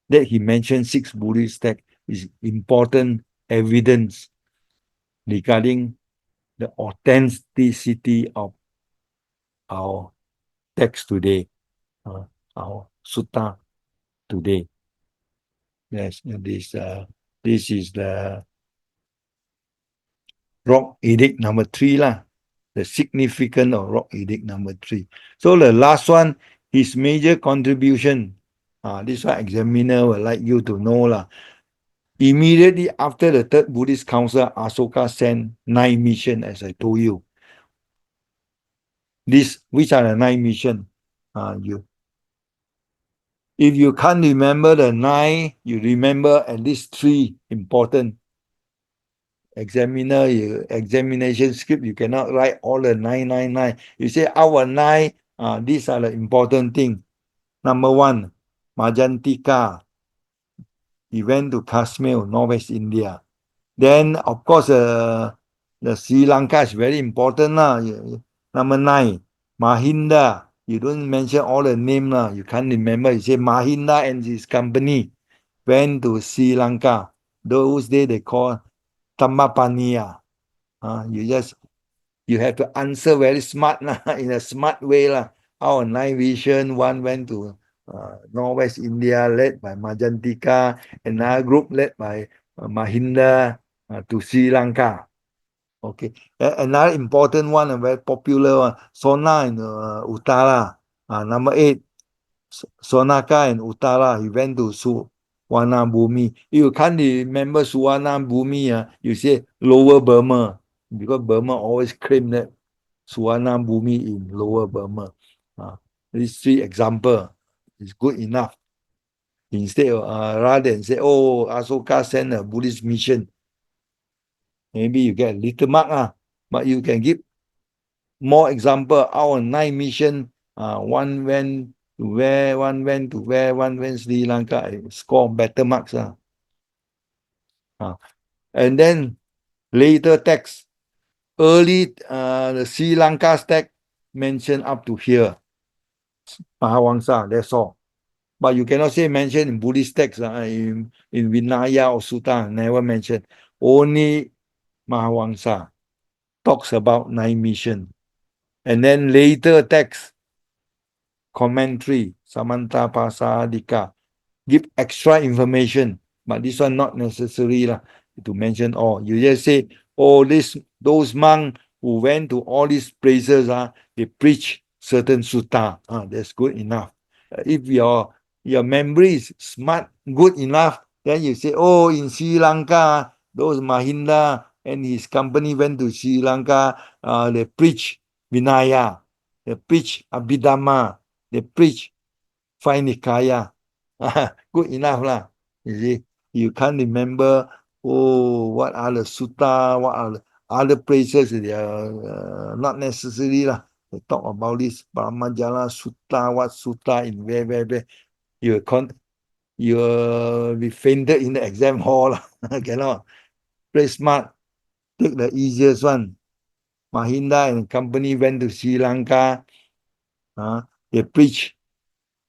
that he mentioned 6 Buddhist texts is important evidence regarding the authenticity of our text today, our sutta today. Yes, this is the rock edict number 3 lah. The significance of rock edict number 3. So the last one, his major contribution. This one examiner would like you to know lah. Immediately after the Third Buddhist Council, Asoka sent 9 missions, as I told you. Which are the 9 missions? If you can't remember the 9, you remember at least 3 important. Examination script, you cannot write all the 9. You say our 9, these are the important things. Number 1, Majantika. He went to Kashmir, Northwest India. Then, of course, The Sri Lanka is very important lah. Number 9, Mahinda. You don't mention all the name lah. You can't remember. You say Mahinda and his company went to Sri Lanka. Those days they call Tamapania. You have to answer very smart lah, in a smart way lah. Our 9 vision, one went to Northwest India led by Majantika, another group led by Mahinda to Sri Lanka. Okay, another important one, a very popular one, Sona and Uttara. Number 8, Sonaka and Uttara. He went to Suwana Bhumi. If you can't remember Suwana Bhumi, you say Lower Burma, because Burma always claim that Suwana Bhumi in Lower Burma. These 3 examples is good enough. Instead of rather than say, oh, Asoka sent a Buddhist mission, maybe you get a little mark, but you can give more example. Our 9 mission, one went to where, one went to where, one went Sri Lanka, score better marks. And then later text, early the Sri Lanka's text mentioned up to here, Mahavamsa, that's all. But you cannot say mention in Buddhist text, in Vinaya or Sutta, never mentioned. Only Mahavamsa talks about 9 mission. And then later text, commentary, Samanta Pasadika, give extra information. But this one not necessary to mention all. You just say, oh, those monks who went to all these places, they preach certain sutta. That's good enough. If your memory is smart, good enough, then you say, oh, in Sri Lanka, those Mahinda and his company went to Sri Lanka, they preach Vinaya, they preach Abhidhamma, they preach Five Nikaya. Good enough lah. You see, you can't remember, oh, what are the sutta, what are the other places, they are not necessary lah. They talk about this Brahmajala Sutta, what sutta in where. You'll be fainted in the exam hall. Cannot. Play smart. Take the easiest one. Mahinda and company went to Sri Lanka. They preach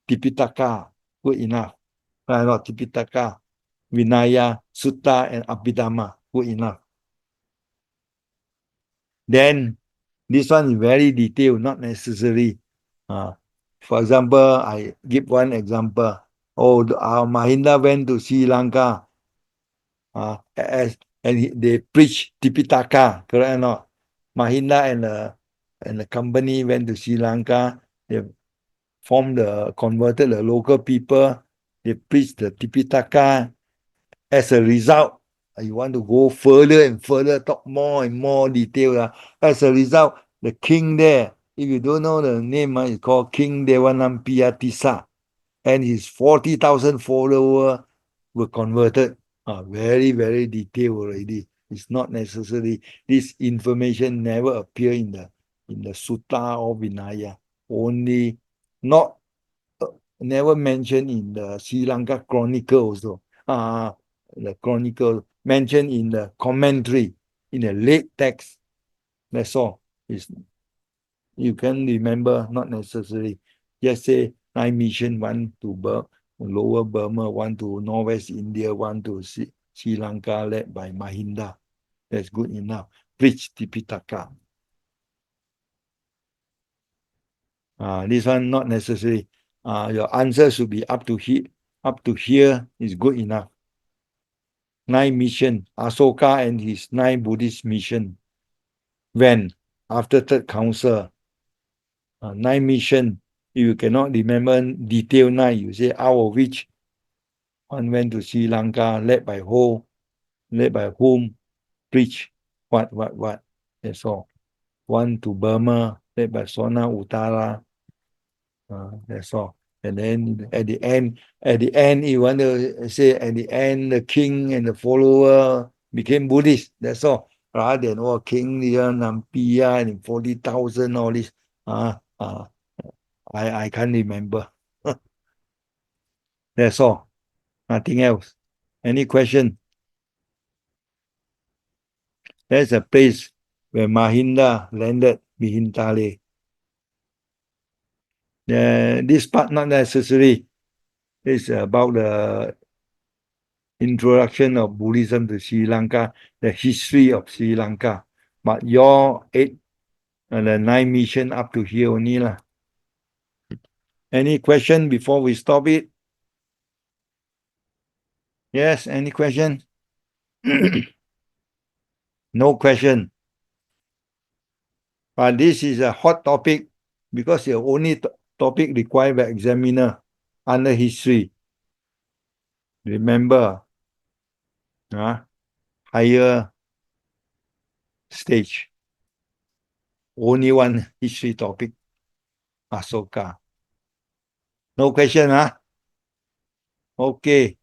Tipitaka. Good enough. Not Tipitaka. Vinaya, Sutta, and Abhidhamma. Good enough. Then, this one is very detailed, not necessary. For example, I give one example. Oh, Mahinda went to Sri Lanka, and they preach Tipitaka, correct or not? Mahinda and the company went to Sri Lanka. They converted the local people. They preached the Tipitaka. As a result, you want to go further and further, talk more and more detail. As a result, the king there, if you don't know the name, it's called King Devanampiyatissa, and his 40,000 followers were converted. Very, very detailed already. It's not necessary. This information never appear in the Sutta or Vinaya. Only never mentioned in the Sri Lanka Chronicle also. The Chronicle mentioned in the commentary, in the late text. That's all. You can remember, not necessary. Just say 9 mission, 1 to Lower Burma, 1 to Northwest India, 1 to Sri Lanka, led by Mahinda. That's good enough. Preach Tipitaka. This one not necessary. Your answer should be up to here is good enough. 9 mission, Asoka and his 9 Buddhist mission. When after third council, 9 mission, if you cannot remember detail 9, you say out of which one went to Sri Lanka, led by whom, preach what. That's all. 1 to Burma, led by Sona Uttara. That's all. And then at the end, you want to say at the end, the king and the follower became Buddhist. That's all. Rather than King Nampiya and 40,000, all this. I can't remember. That's all. Nothing else. Any question? There's a place where Mahinda landed Bihintale. This part not necessary. It's about the introduction of Buddhism to Sri Lanka, the history of Sri Lanka. But your 8 and the 9 mission up to here only lah. Any question before we stop it? Yes, any question? No question. But this is a hot topic because the only topic required by examiner under history. Remember, higher stage. Only one history topic. Asoka. No question, huh? Okay.